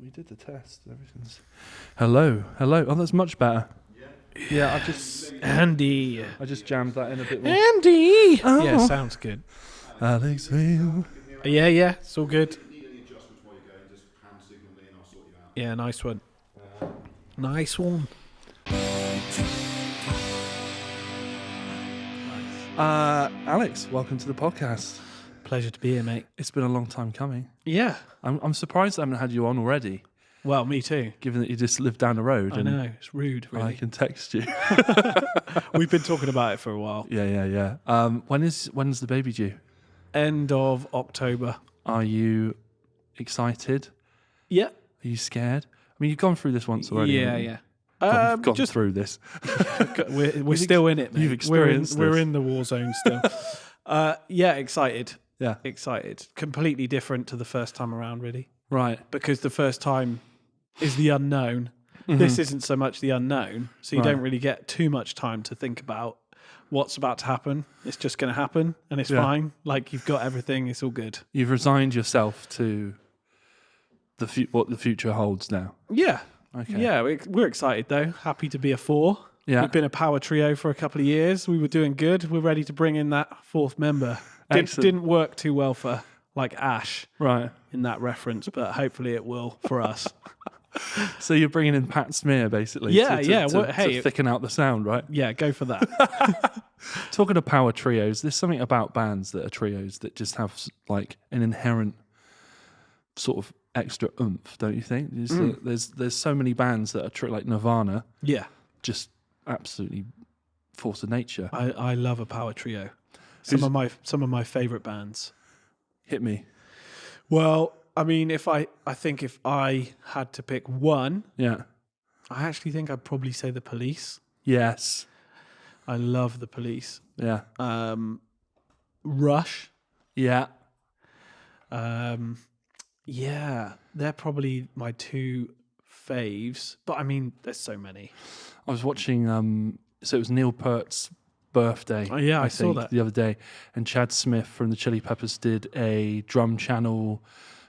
We did the test. Everything's... Hello. Oh, that's much better. Yeah, I just jammed that in a bit more. Andy! Oh. Yeah, sounds good. Alex Veale. Yeah, it's all good. If you need any adjustments while you're going, just hand signal me and I'll sort you out. Yeah, nice one. Nice one. Alex, welcome to the podcast. Pleasure to be here, mate. It's been a long time coming. Yeah. I'm surprised I haven't had you on already, Well, me too. given that you just live down the road. I know. It's rude, I really. can text you. We've been talking about it for a while. Yeah. When's the baby due? End of October. Are you excited? Yeah. Are you scared? I mean, you've gone through this once already. Yeah. You've gone through this. We're still in it, mate. You've experienced we're this. in the war zone still. Yeah, excited. Yeah. Excited. Completely different to the first time around, really. Right. Because the first time is the unknown. This isn't so much the unknown, so you Right. don't really get too much time to think about what's about to happen. It's just going to happen, and it's Yeah. fine. Like, you've got everything. It's all good. You've resigned yourself to what the future holds now. Yeah. Okay. Yeah, we're excited, though. Happy to be a four. Yeah. We've been a power trio for a couple of years. We were doing good. We're ready to bring in that fourth member. Excellent. Didn't work too well for, like, Ash Right. in that reference, but hopefully it will for us. So you're bringing in Pat Smear, basically. Yeah, to, yeah. To, Well, hey, to thicken out the sound, right? Yeah, go for that. Talking of power trios, there's something about bands that are trios that just have like an inherent sort of extra oomph, don't you think? There's so many bands that are like Nirvana, Yeah. just absolutely force of nature. I love a power trio. Some of my favorite bands. Hit me. Well, I mean, I think if I had to pick one, Yeah. I actually think I'd probably say the Police. Yes. I love the Police. Yeah. Rush. Yeah. Yeah, they're probably my two faves. But I mean, there's so many. I was watching. So it was Neil Peart's birthday. Oh, yeah, I saw think, that. the other day, and Chad Smith from the Chili Peppers did a drum channel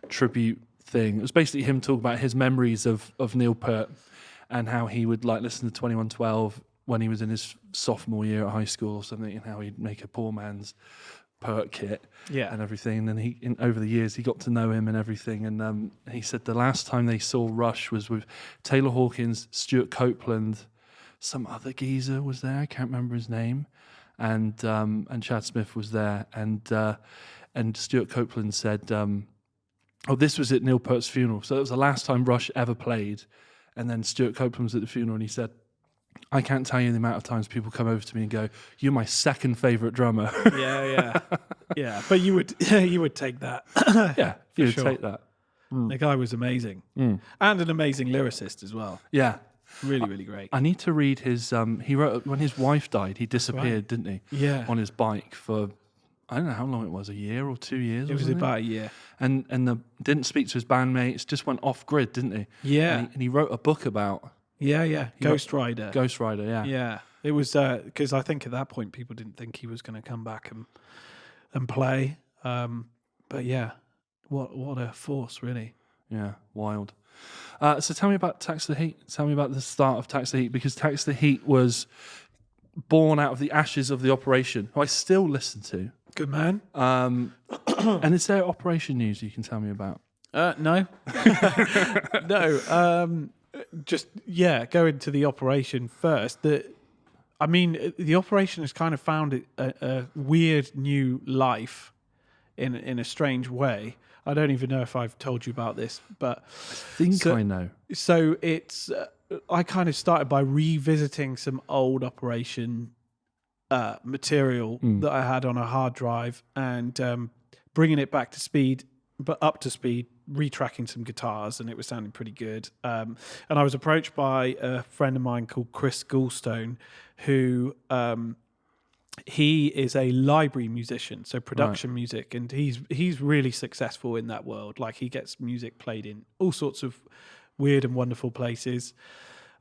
tribute thing. It was basically him talking about his memories of Neil Peart and how he would like listen to 2112 when he was in his sophomore year at high school or something, and how he'd make a poor man's Peart kit Yeah. and everything. And then over the years he got to know him and everything. And he said the last time they saw Rush was with Taylor Hawkins, Stuart Copeland, some other geezer was there. I can't remember his name. And Chad Smith was there. And Stuart Copeland said, this was at Neil Peart's funeral. So it was the last time Rush ever played. And then Stuart Copeland was at the funeral and he said, I can't tell you the amount of times people come over to me and go, "You're my second favourite drummer." Yeah. But you would take that. Yeah, you would sure. take that. The guy was amazing, and an amazing lyricist as well. Yeah. Really, really great. I need to read his, he wrote, when his wife died, he disappeared, didn't he? Yeah. On his bike for, I don't know how long it was, a year or 2 years? It was wasn't about a year. And didn't speak to his bandmates, just went off grid, didn't he? Yeah. And he wrote a book about Yeah. Ghost Rider. Ghost Rider, yeah. Yeah. It was because I think at that point people didn't think he was going to come back and play. But yeah, what a force, really. Yeah, wild. So tell me about Tax the Heat. Tell me about the start of Tax the Heat, because Tax the Heat was born out of the ashes of the Operation, who I still listen to. Good man. And is there Operation news you can tell me about? No. No. Just, go into the Operation first. The Operation has kind of found a weird new life in a strange way. I don't even know if I've told you about this, but I know. So it's I kind of started by revisiting some old Operation material that I had on a hard drive and bringing it back to speed, but up to speed, retracking some guitars, and it was sounding pretty good. And I was approached by a friend of mine called Chris Goulstone, who he is a library musician, so production music, and he's really successful in that world. Like, he gets music played in all sorts of weird and wonderful places.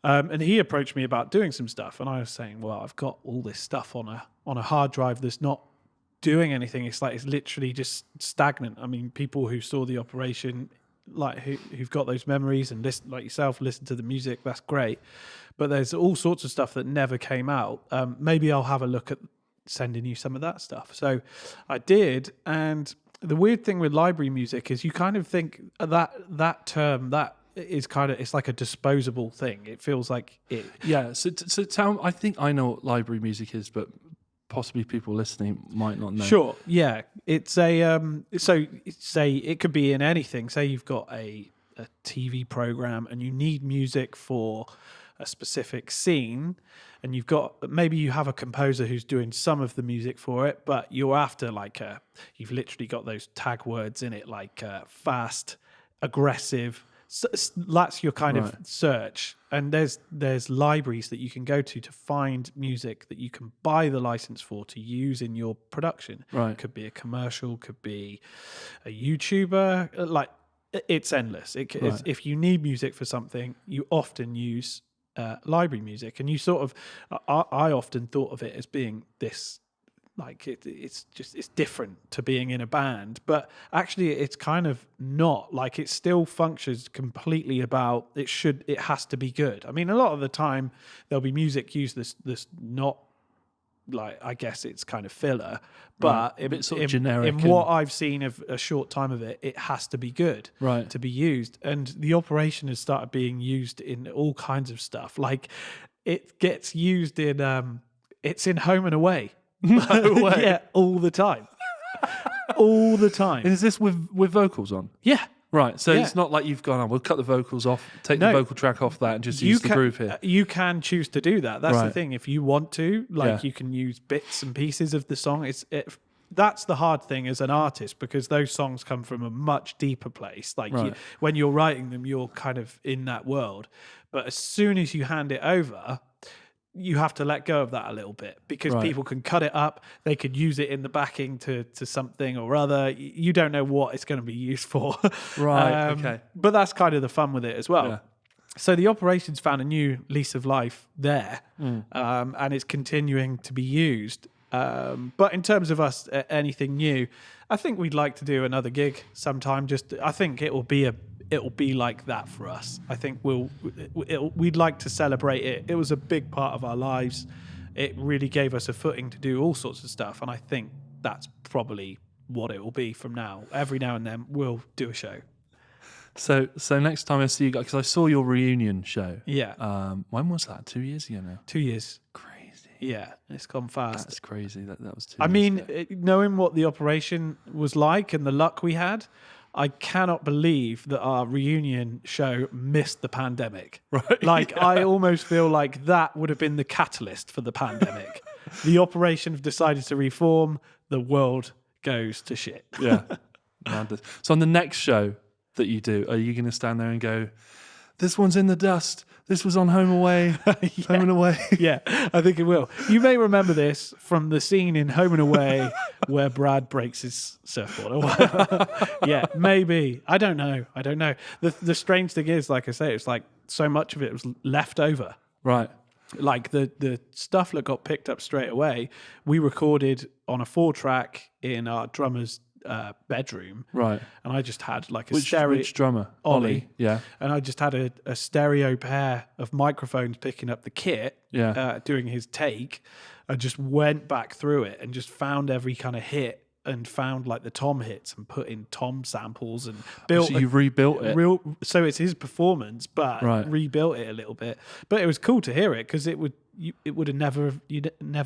And he approached me about doing some stuff, and I was saying, well, I've got all this stuff on a hard drive that's not doing anything. It's literally just stagnant. I mean, people who saw the Operation like who've got those memories and listen, like yourself, listen to the music. That's great, but there's all sorts of stuff that never came out. Maybe I'll have a look at sending you some of that stuff. So I did, and the weird thing with library music is you kind of think that term that is kind of, it's like a disposable thing. It feels like it. Yeah. So tell. I think I know what library music is, but possibly people listening might not know. Sure. Yeah. It's a so say it could be in anything. Say you've got a TV program and you need music for a specific scene, and maybe you have a composer who's doing some of the music for it, but you're after you've literally got those tag words in it, like fast, aggressive. So that's your kind of search, and there's libraries that you can go to find music that you can buy the license for to use in your production. Right. Could be a commercial, could be a YouTuber. Like, it's endless. If you need music for something, you often use library music, and you sort of I often thought of it as being this, like it's different to being in a band, but actually it's kind of not. Like, it still functions completely about it has to be good. I mean, a lot of the time there'll be music used this not, like, I guess it's kind of filler, but a bit sort of generic. In what I've seen of a short time of it, it has to be good to be used. And the operation has started being used in all kinds of stuff. Like, it gets used in it's in Home and Away. No way. Yeah, all the time. All the time. Is this with vocals on? Yeah. Right, so it's not like you've gone, we'll cut the vocals off, take the vocal track off that, and just use the groove here. You can choose to do that. That's the thing. If you want to, you can use bits and pieces of the song. That's the hard thing as an artist, because those songs come from a much deeper place. Like, when you're writing them, you're kind of in that world. But as soon as you hand it over, you have to let go of that a little bit, because people can cut it up. They could use it in the backing to something or other. You don't know what it's going to be used for. Right. Okay. But that's kind of the fun with it as well. Yeah. So the operation's found a new lease of life there, and it's continuing to be used. But in terms of us, anything new, I think we'd like to do another gig sometime. I think it will be like that for us. I think we'd like to celebrate it. It was a big part of our lives. It really gave us a footing to do all sorts of stuff, and I think that's probably what it will be from now. Every now and then we'll do a show. So next time I see you guys, because I saw your reunion show. Yeah. When was that? 2 years ago now? 2 years. Crazy. Yeah, it's gone fast. That's crazy. That was 2 I years mean, ago. Knowing what the operation was like and the luck we had, I cannot believe that our reunion show missed the pandemic. Right. Like, I almost feel like that would have been the catalyst for the pandemic. The operation have decided to reform, the world goes to shit. Yeah. So on the next show that you do, are you going to stand there and go, this one's in the dust, this was on Home Away, Home and Away? Yeah, I think it will. You may remember this from the scene in Home and Away where Brad breaks his surfboard. Yeah, maybe. I don't know. The strange thing is, like I say, it's like so much of it was left over. Right. Like the stuff that got picked up straight away, we recorded on a 4-track in our drummer's bedroom. Right. And I just had like a stereo. Which drummer? Ollie. Yeah. And I just had a stereo pair of microphones picking up the kit, doing his take. I just went back through it and just found every kind of hit, and found like the Tom hits and put in Tom samples and built. So you rebuilt it. So it's his performance, but rebuilt it a little bit. But it was cool to hear it, because you never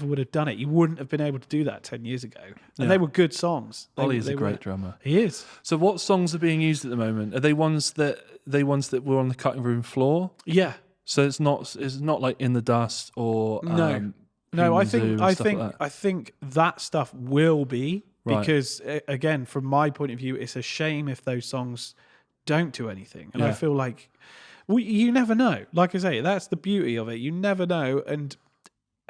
would have done it. You wouldn't have been able to do that 10 years ago. And they were good songs. Ollie's a great drummer. He is. So what songs are being used at the moment? Are they ones that were on the cutting room floor? Yeah. So it's not like In the Dust or No, I think like I think that stuff will be, right. Because again, from my point of view, it's a shame if those songs don't do anything. And I feel like you never know. Like I say, that's the beauty of it. You never know. And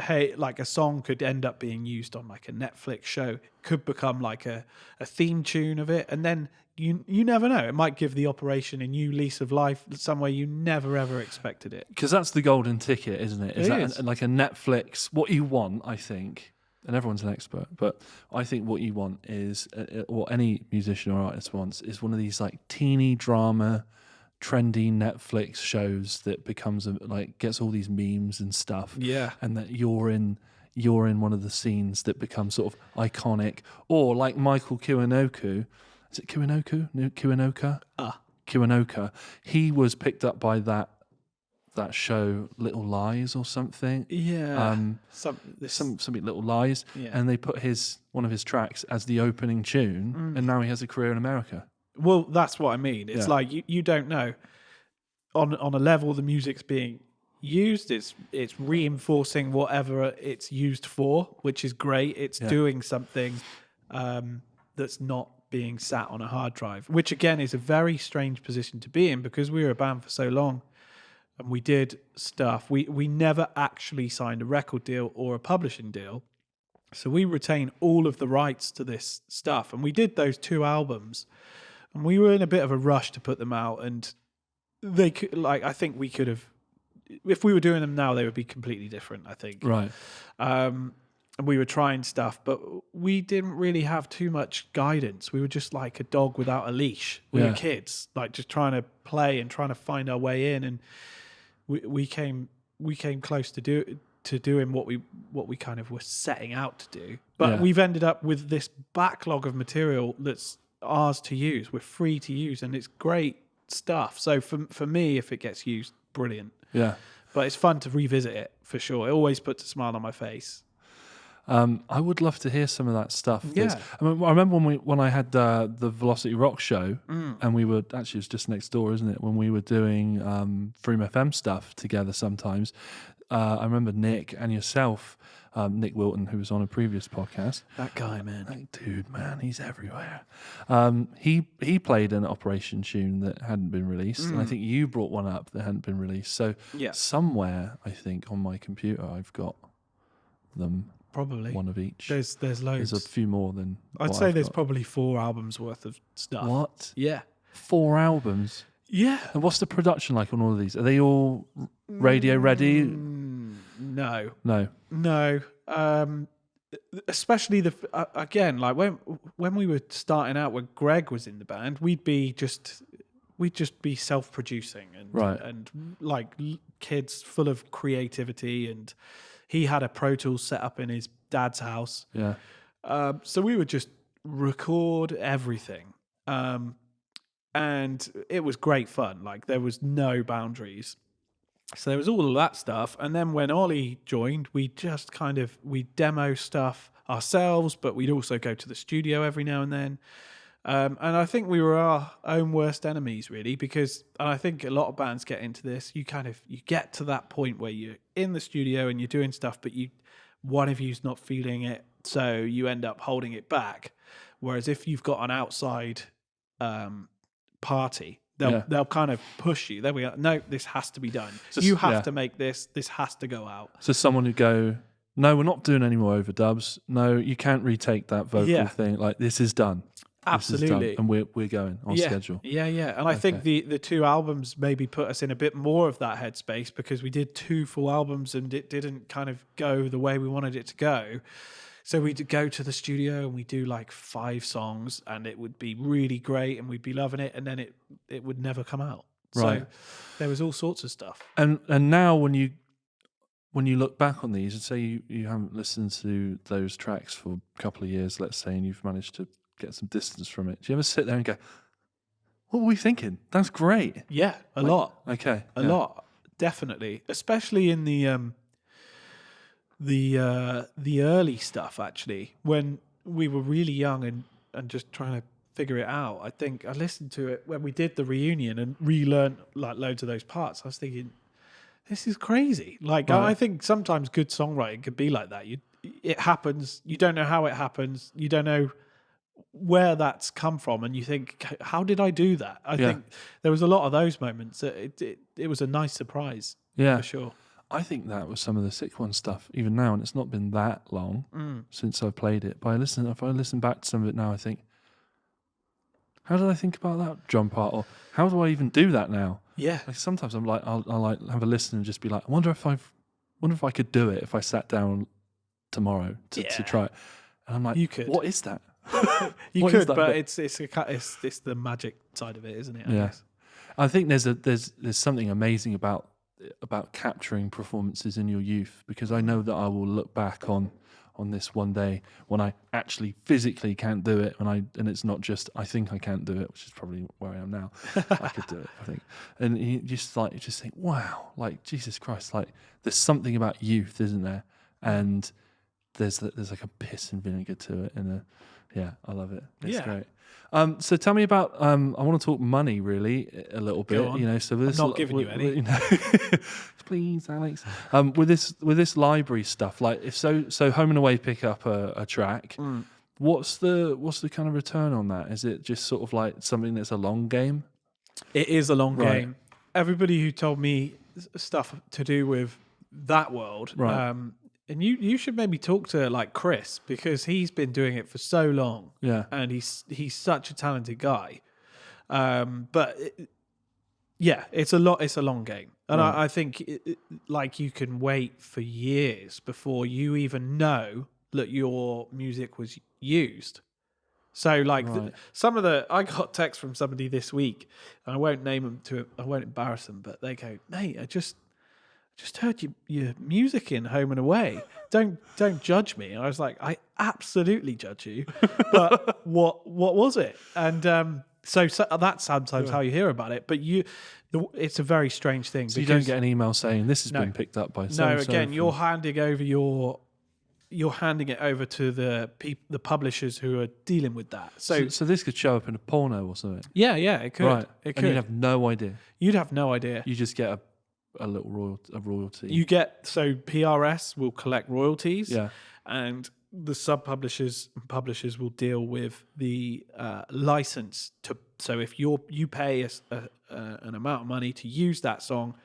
hey, like a song could end up being used on like a Netflix show, could become like a theme tune of it, and then you never know. It might give the operation a new lease of life somewhere you never ever expected it. Because that's the golden ticket, isn't it? It is. Like a Netflix, what you want, I think, and everyone's an expert. But I think what you want is, what any musician or artist wants, is one of these like teeny drama, trendy Netflix shows that becomes like gets all these memes and stuff. Yeah. And that you're in one of the scenes that becomes sort of iconic, or like Michael Kiwanuka. Is it Kiwanuka? No, Kiwanuka? Kiwanuka. He was picked up by that show Little Lies or something. Yeah. Something Little Lies. Yeah. And they put one of his tracks as the opening tune, and now he has a career in America. Well, that's what I mean. It's like you don't know on a level the music's being used. It's reinforcing whatever it's used for, which is great. It's doing something that's not being sat on a hard drive, which again is a very strange position to be in, because we were a band for so long and we did stuff. We never actually signed a record deal or a publishing deal. So we retain all of the rights to this stuff. And we did those 2 albums, and we were in a bit of a rush to put them out. And they could, like, I think we could have, if we were doing them now, they would be completely different, I think. Right. And we were trying stuff, but we didn't really have too much guidance. We were just like a dog without a leash. We were kids, like just trying to play and trying to find our way in. And we came close to doing what we kind of were setting out to do. But we've ended up with this backlog of material that's ours to use. We're free to use, and it's great stuff. So for me, if it gets used, brilliant. Yeah. But it's fun to revisit it for sure. It always puts a smile on my face. I would love to hear some of that stuff. Yeah. I remember when I had the Velocity Rock show, and we were actually, it was just next door, isn't it? When we were doing Freem FM stuff together sometimes. I remember Nick and yourself, Nick Wilton, who was on a previous podcast. That guy, man. That dude, man, he's everywhere. He played an Operation tune that hadn't been released, and I think you brought one up that hadn't been released. So somewhere, I think, on my computer, I've got them. Probably one of each. There's loads. There's a few more than I'd say there's probably 4 albums worth of stuff. What? Yeah. 4 albums? Yeah. And what's the production like on all of these? Are they all radio ready? No. Especially again, like when we were starting out, when Greg was in the band, we'd just be self-producing and like kids full of creativity, and he had a Pro Tools set up in his dad's house. Yeah. So we would just record everything. And it was great fun. Like, there was no boundaries. So there was all of that stuff. And then when Ollie joined, we just we demo stuff ourselves, but we'd also go to the studio every now and then. And I think we were our own worst enemies, really, because, and I think a lot of bands get into this, you get to that point where you're in the studio and you're doing stuff, but one of you's not feeling it, so you end up holding it back. Whereas if you've got an outside party, they'll kind of push you. There we go. No, this has to be done. You have to make this. This has to go out. So someone would go, no, we're not doing any more overdubs. No, you can't retake that vocal thing. Like, this is done. Absolutely. And we're going on schedule. Yeah. And I think the 2 albums maybe put us in a bit more of that headspace, because we did 2 full albums and it didn't kind of go the way we wanted it to go. So we'd go to the studio and we'd do like 5 songs, and it would be really great and we'd be loving it, and then it would never come out. Right. So there was all sorts of stuff. And now when you look back on these and say you haven't listened to those tracks for a couple of years, let's say, and you've managed to get some distance from it, do you ever sit there and go, what were we thinking? That's great. Yeah, a lot. Okay. A lot, definitely. Especially in the early stuff, actually, when we were really young and just trying to figure it out. I think I listened to it when we did the reunion and relearned like loads of those parts. I was thinking, this is crazy. Like, I think sometimes good songwriting could be like that. It happens. You don't know how it happens. You don't know where that's come from, and you think, how did I do that? I think there was a lot of those moments. It was a nice surprise, for sure. I think that was some of the Sick One stuff, even now, and it's not been that long since I've played it. But if I listen back to some of it now, I think, how did I think about that drum part, or how do I even do that now? Yeah. Like, sometimes I'm like, I'll like have a listen and just be like, I wonder if I could do it if I sat down tomorrow to Yeah. try it. And I'm like, You could. what is that? You What is could, that but bit? it's the magic side of it, isn't it? I Yeah. guess. I think there's something amazing about capturing performances in your youth, because I know that I will look back on this one day when I actually physically can't do it, and it's not just I think I can't do it, which is probably where I am now. I could do it, I think. And you just think, wow, like Jesus Christ, like there's something about youth, isn't there? And there's like a piss and vinegar to it, and I love it. It's great. So tell me about. I want to talk money really a little bit. Go on. So this, I'm not giving you any. Please, Alex. With this library stuff, like if so Home and Away pick up a track. What's the kind of return on that? Is it just sort of like something that's a long game? It is a long Right. game. Everybody who told me stuff to do with that world, Right. and you should maybe talk to like Chris, because he's been doing it for so long. Yeah. And he's such a talented guy. It's a long game, and Right. I think like you can wait for years before you even know that your music was used. So like Right. I got text from somebody this week, and I won't name them I won't embarrass them, but they go, "Mate, I just heard your music in Home and Away. Don't judge me." And I was like, "I absolutely judge you." But what was it? And so that's sometimes how you hear about it. But it's a very strange thing. So you don't get an email saying this has been picked up by no. Again, you're handing it over to the publishers who are dealing with that. So this could show up in a porno or something. yeah, it could. Right. It And could. you'd have no idea. You'd have no idea. You just get a little royalty. You get, so PRS will collect royalties, Yeah. and the sub publishers and publishers will deal with the license to. So if you pay an amount of money to use that song,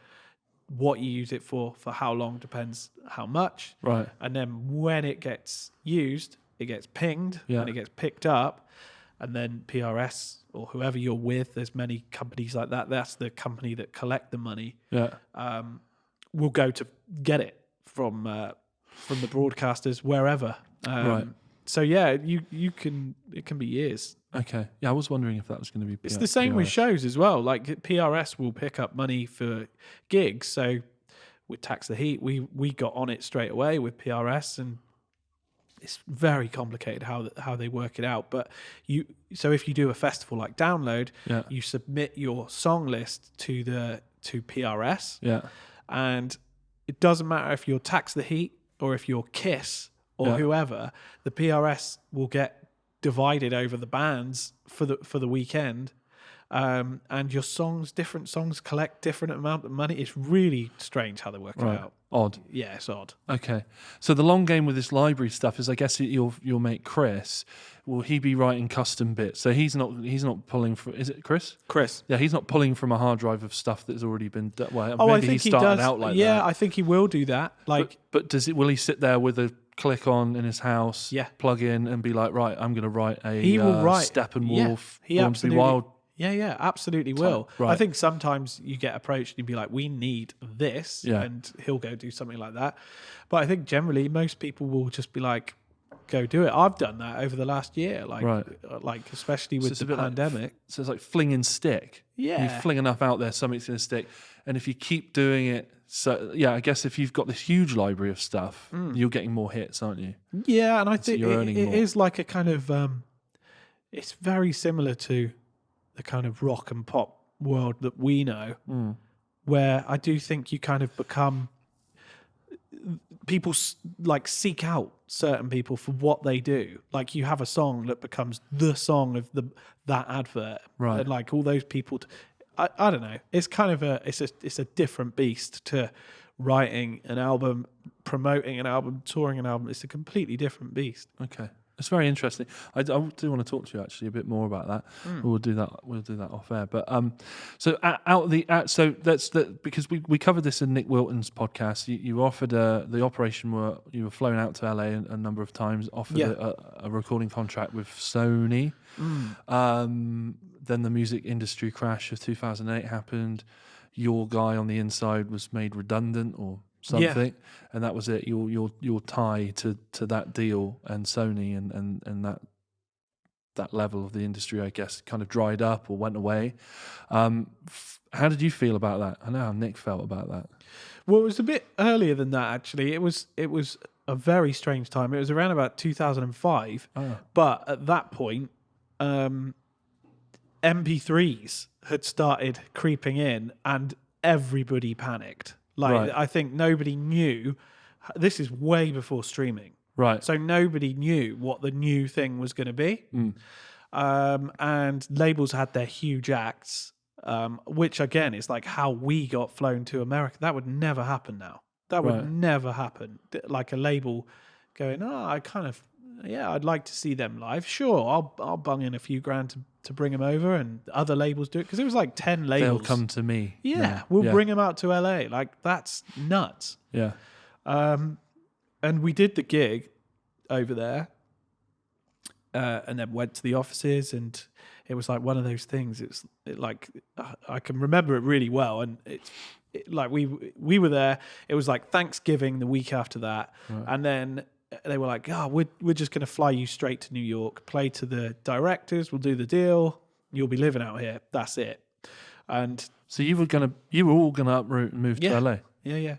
what you use it for how long depends how much, Right. and then when it gets used, it gets pinged and it gets picked up, and then PRS or whoever you're with, there's many companies like that. That's the company that collect the money. Yeah. Will go to get it from the broadcasters wherever. Right. So yeah, it can be years. Okay. Yeah, I was wondering if that was going to be. It's the same with PRS. shows as well. Like PRS will pick up money for gigs. So with Tax the Heat, we got on it straight away with PRS, and it's very complicated how they work it out. But so if you do a festival like Download, Yeah. you submit your song list to PRS, Yeah. and it doesn't matter if you're Tax the Heat or if you're Kiss or whoever, the PRS will get divided over the bands for the weekend, and your different songs collect different amount of money. It's really strange how they work it out. Odd. Yeah, it's odd. Okay. So the long game with this library stuff is, I guess your mate Chris, will he be writing custom bits? So he's not pulling from. Is it Chris? Chris. Yeah, he's not pulling from a hard drive of stuff that's already been done. Well, I maybe think he started does. out like that. Yeah, I think he will do that. Like, But will he sit there with a click on in his house, plug in, and be like, right, I'm going to write a he will write Steppenwolf, he Born to Be absolutely Wild. Yeah, absolutely will. Right. I think sometimes you get approached and you'd be like, we need this, and he'll go do something like that. But I think generally most people will just be like, go do it. I've done that over the last year, like especially with the pandemic. So it's like fling and stick. Yeah. You fling enough out there, something's going to stick. And if you keep doing it, so yeah, I guess if you've got this huge library of stuff, you're getting more hits, aren't you? Yeah, and I think you're it earning more. is like a kind of, it's very similar to the kind of rock and pop world that we know, where I do think you kind of become, people like seek out certain people for what they do. Like you have a song that becomes the song of that advert, Right? And like all those people, I don't know. It's kind of it's a different beast to writing an album, promoting an album, touring an album. It's a completely different beast. Okay. It's very interesting. I do want to talk to you actually a bit more about that. We'll do that off air. But so because we covered this in Nick Wilton's podcast. You offered the operation where you were flown out to LA a number of times. Offered a recording contract with Sony. Then the music industry crash of 2008 happened. Your guy on the inside was made redundant or something, and that was it. Your tie to that deal and Sony and that level of the industry, I guess, kind of dried up or went away. How did you feel about that? I know how Nick felt about that. Well, it was a bit earlier than that, actually. It was a very strange time. It was around about 2005. Oh. But at that point, MP3s had started creeping in and everybody panicked. Like, Right. I think nobody knew. This is way before streaming. Right. So nobody knew what the new thing was going to be. And labels had their huge acts, which again is like how we got flown to America. That would never happen now. That would Right. never happen. Like a label going, I'd like to see them live. Sure, I'll bung in a few grand to bring them over, and other labels do it because it was like 10 labels. They'll come to me. Yeah, now. we'll bring them out to LA. Like, that's nuts. Yeah. And we did the gig over there, and then went to the offices, and it was like one of those things. I can remember it really well, and like we were there. It was like Thanksgiving the week after that, and then they were like, we're just going to fly you straight to New York, play to the directors, we'll do the deal, you'll be living out here. That's it. And So you were all gonna uproot and move to LA. yeah.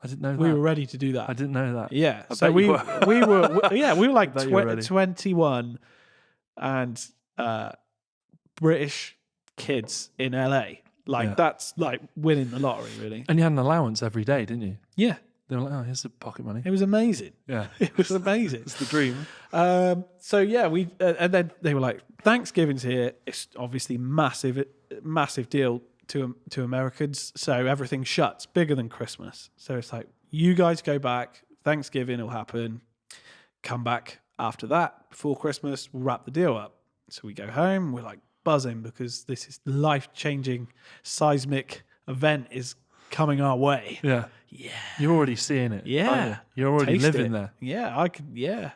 I didn't know that. We were ready to do that. I didn't know that. Yeah. I So bet we you were like bet you were ready. 21 and British kids in LA. Like, Yeah. that's like winning the lottery, really. And you had an allowance every day, didn't you? Yeah. They were like, "Oh, here's the pocket money." It was amazing. Yeah. It was amazing. It's the dream. So yeah, we and then they were like, Thanksgiving's here. It's obviously massive deal to Americans. So everything shuts, bigger than Christmas. So it's like, you guys go back. Thanksgiving will happen. Come back after that, before Christmas. We'll wrap the deal up. So we go home. We're like buzzing because this is life-changing, seismic event is coming our way. Yeah. Yeah. You're already seeing it. Yeah. aren't you? You're already Taste living it. there. Yeah, I could. Yeah,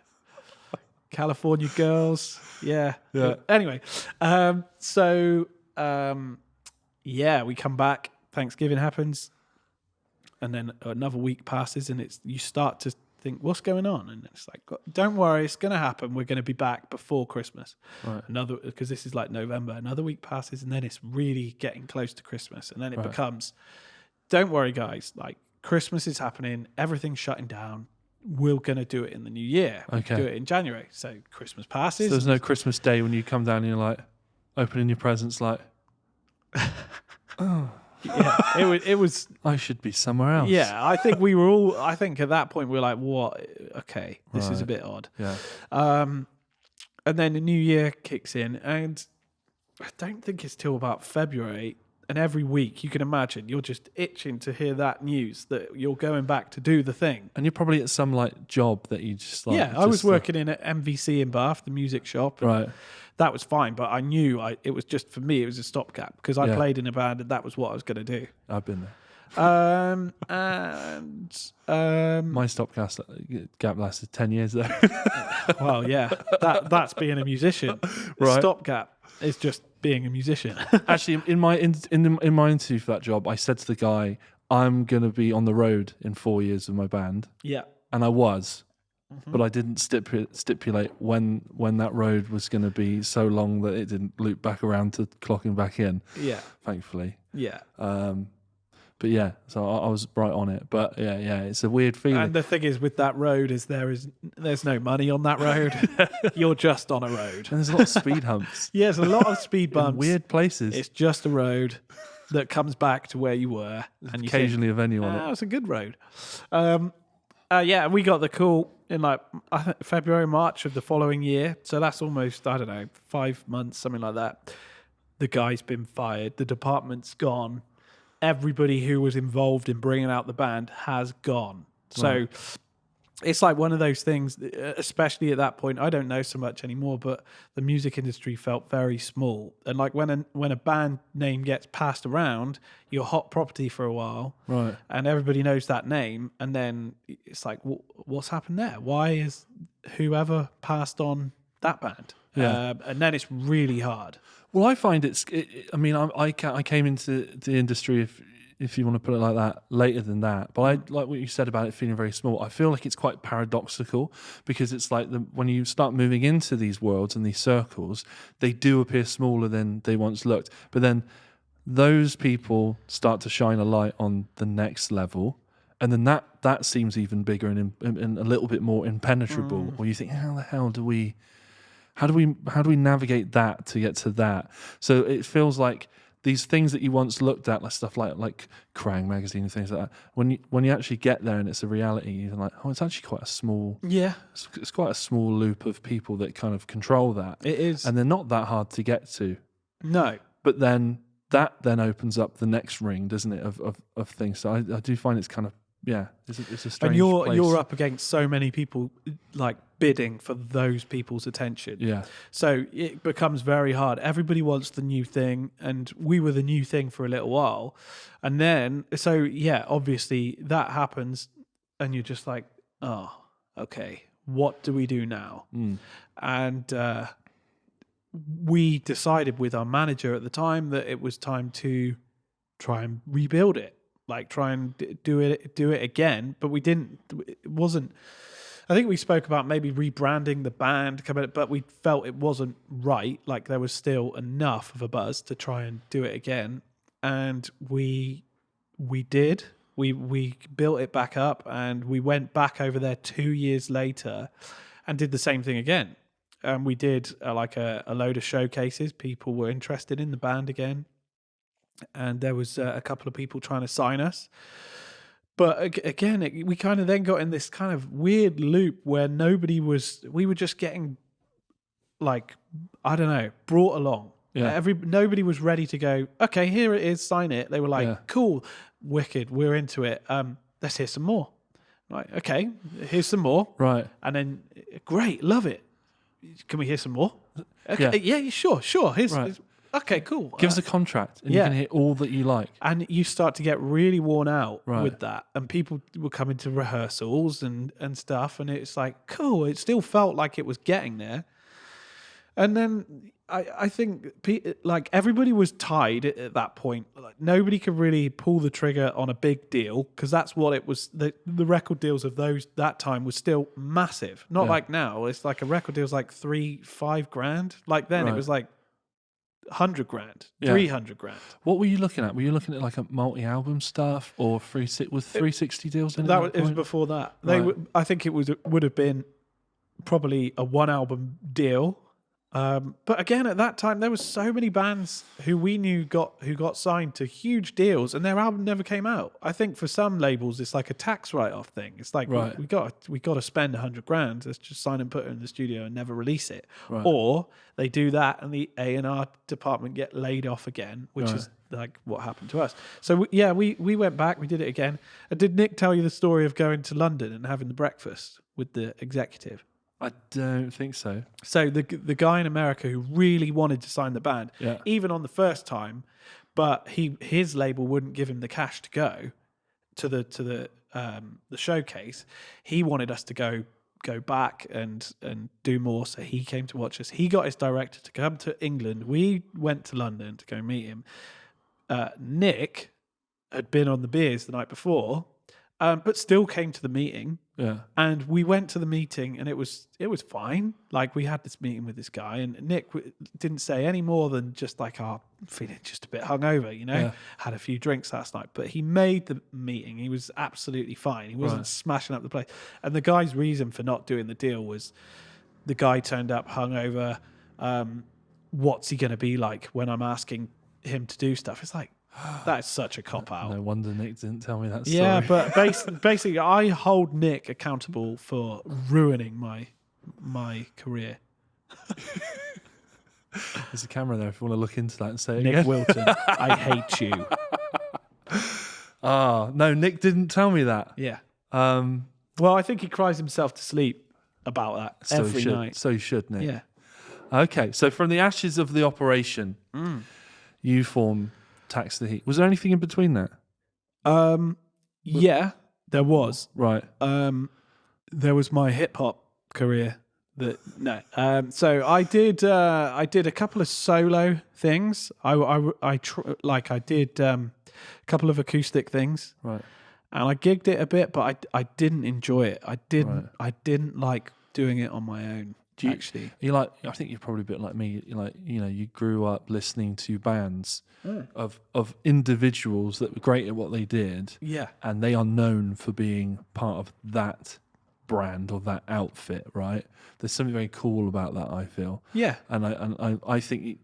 California girls. Yeah. Yeah. Anyway, yeah, we come back. Thanksgiving happens, and then another week passes, and you start to think, what's going on? And it's like, don't worry, it's going to happen. We're going to be back before Christmas. Right. Because this is like November. Another week passes, and then it's really getting close to Christmas, and then it becomes, don't worry, guys. Like, Christmas is happening. Everything's shutting down. We're going to do it in the new year. We Okay. do it in January. So Christmas passes. So there's no Christmas Day when you come down and you're like opening your presents like, Yeah, it was. I should be somewhere else. Yeah, I think we were all. I think at that point we were like, "What? Okay, this is a Right. bit odd." Yeah. And then the new year kicks in, and I don't think it's till about February. And every week, you can imagine, you're just itching to hear that news that you're going back to do the thing. And you're probably at some like job that you just like. Yeah, I was working in at MVC in Bath, the music shop. and Right. That was fine, but I knew it was just, for me, it was a stopgap because I Yeah. played in a band and that was what I was going to do. I've been there. My stopgap gap lasted 10 years though. Well, yeah, that's being a musician. Right. Stopgap is just being a musician. Actually, in my interview for that job, I said to the guy, "I'm going to be on the road in 4 years with my band," Yeah. and I was, Mm-hmm. but I didn't stipulate when that road was going to be so long that it didn't loop back around to clocking back in. Yeah. Thankfully, Yeah. but yeah, so I was right on it. But yeah, it's a weird feeling. And the thing is with that road is there's no money on that road. You're just on a road. And there's a lot of speed humps. Yeah, there's a lot of speed in bumps. weird places. It's just a road that comes back to where you were. And you Occasionally a venue on think, it. it's a good road. Yeah, we got the call in like I think February, March of the following year. So that's almost, I don't know, 5 months, something like that. The guy's been fired. The department's gone. Everybody who was involved in bringing out the band has gone. So it's like one of those things, especially at that point, I don't know so much anymore, but the music industry felt very small. And like when a band name gets passed around, you're hot property for a while. Right. And everybody knows that name. And then it's like, what's happened there? Why is whoever passed on that band? Yeah. And then it's really hard. Well, I find I came into the industry if you want to put it like that, later than that. But I like what you said about it feeling very small. I feel like it's quite paradoxical because it's like when you start moving into these worlds and these circles, they do appear smaller than they once looked. But then those people start to shine a light on the next level, and then that seems even bigger and a little bit more impenetrable. Or you think, how the hell do we navigate that to get to that? So it feels like these things that you once looked at, like stuff like Krang magazine and things like that, when you actually get there and it's a reality, you're like, oh, it's actually quite a small. Yeah, it's quite a small loop of people that kind of control that. it is, and they're not that hard to get to. No, but then that opens up the next ring, doesn't it, of things. So I do find it's kind of it's a strange. And you're place. up against so many people like bidding for those people's attention. Yeah. So it becomes very hard. Everybody wants the new thing, and we were the new thing for a little while. And then, obviously that happens, and you're just like, oh, okay, what do we do now? And we decided with our manager at the time that it was time to try and rebuild it. Like try and do it again, but we didn't. It wasn't. I think we spoke about maybe rebranding the band, but we felt it wasn't right. Like there was still enough of a buzz to try and do it again, and we did. We built it back up, and we went back over there 2 years later, and did the same thing again. And we did a load of showcases. People were interested in the band again. And there was a couple of people trying to sign us. But again, we kind of then got in this kind of weird loop where we were just getting, like, I don't know, brought along. Yeah. Nobody was ready to go, okay, here it is, sign it. They were like, cool, wicked, we're into it. Let's hear some more. Like, okay, here's some more. Right. And then, great, love it. Can we hear some more? Okay, yeah, sure. Here's okay, cool. Give us a contract and you can hear all that you like. And you start to get really worn out with that. And people will come into rehearsals and stuff. And it's like, cool. It still felt like it was getting there. And then I think like everybody was tied at that point. Like nobody could really pull the trigger on a big deal because that's what it was. The record deals of that time was still massive. Not like now. It's like a record deal is like 3-5 grand. Like then it was like 100 grand, 300 grand. What were you looking at? Were you looking at like a multi-album stuff or 360 deals in it? It was before that. Right. I think it would have been probably a 1-album deal. But again, at that time, there was so many bands who we knew who got signed to huge deals, and their album never came out. I think for some labels, it's like a tax write-off thing. It's like we got to spend 100 grand. Let's just sign and put it in the studio and never release it. Right. Or they do that, and the A&R department get laid off again, which is like what happened to us. So we went back, we did it again. Did Nick tell you the story of going to London and having the breakfast with the executive? I don't think so. So the guy in America who really wanted to sign the band, even on the first time, but his label wouldn't give him the cash to go to the showcase. He wanted us to go back and do more. So he came to watch us. He got his director to come to England. We went to London to go meet him. Nick had been on the beers the night before, but still came to the meeting. Yeah. And we went to the meeting, and it was fine. Like we had this meeting with this guy, and Nick didn't say any more than just like, "Oh, feeling just a bit hungover," you know. Yeah. Had a few drinks last night, but he made the meeting. He was absolutely fine. He wasn't smashing up the place. And the guy's reason for not doing the deal was the guy turned up hungover. What's he going to be like when I'm asking him to do stuff? It's like, that's such a cop-out. No wonder Nick didn't tell me that story. Yeah, but basically, I hold Nick accountable for ruining my career. There's a camera there if you want to look into that and say it Nick again. Wilton, I hate you. No, Nick didn't tell me that. Yeah. Well, I think he cries himself to sleep about that every night. So you should, Nick. Yeah. Okay, so from the ashes of the operation, you form Tax the Heat. Was there anything in between that? Yeah, there was. Right. There was my hip hop career No. So I did a couple of solo things. I did a couple of acoustic things, Right. and I gigged it a bit, but I didn't enjoy it. I Right. didn't like doing it on my own. Actually, You like? I think you're probably a bit like me. You grew up listening to bands of individuals that were great at what they did, yeah, and they are known for being part of that brand or that outfit, right? There's something very cool about that, I feel. yeah. And I think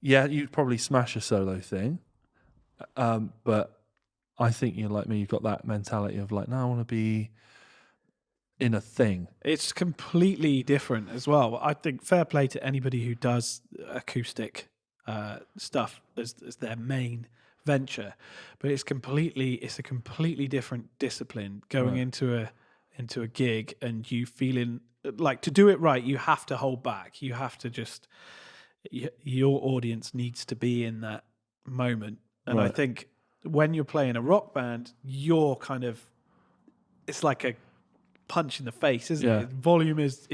you'd probably smash a solo thing, but I think you're like me. You've got that mentality of like, no, I want to be in a thing. It's completely different as well. I think fair play to anybody who does acoustic stuff as their main venture, but it's a completely different discipline going into a gig, and you feeling like to do it right, you have to hold back. You have to just your audience needs to be in that moment, and I think when you're playing a rock band, you're kind of it's like a punch in the face, isn't it? Volume is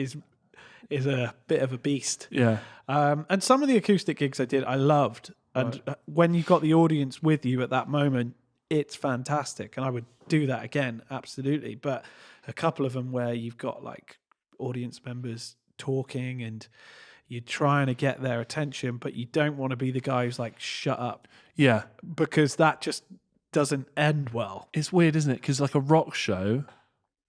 a bit of a beast. Yeah. And some of the acoustic gigs I did, I loved. And when you got the audience with you at that moment, it's fantastic. And I would do that again, absolutely. But a couple of them where you've got like audience members talking and you're trying to get their attention, but you don't want to be the guy who's like, shut up. Yeah. Because that just doesn't end well. It's weird, isn't it? Because like a rock show,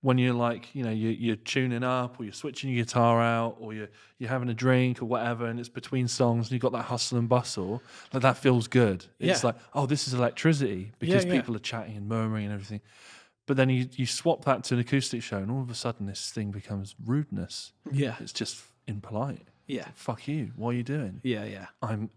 when you're like, you're tuning up or you're switching your guitar out or you're having a drink or whatever, and it's between songs and you've got that hustle and bustle, like that feels good. It's like, oh, this is electricity because people are chatting and murmuring and everything. But then you swap that to an acoustic show and all of a sudden this thing becomes rudeness. Yeah. It's just impolite. Yeah. Fuck you. What are you doing? Yeah.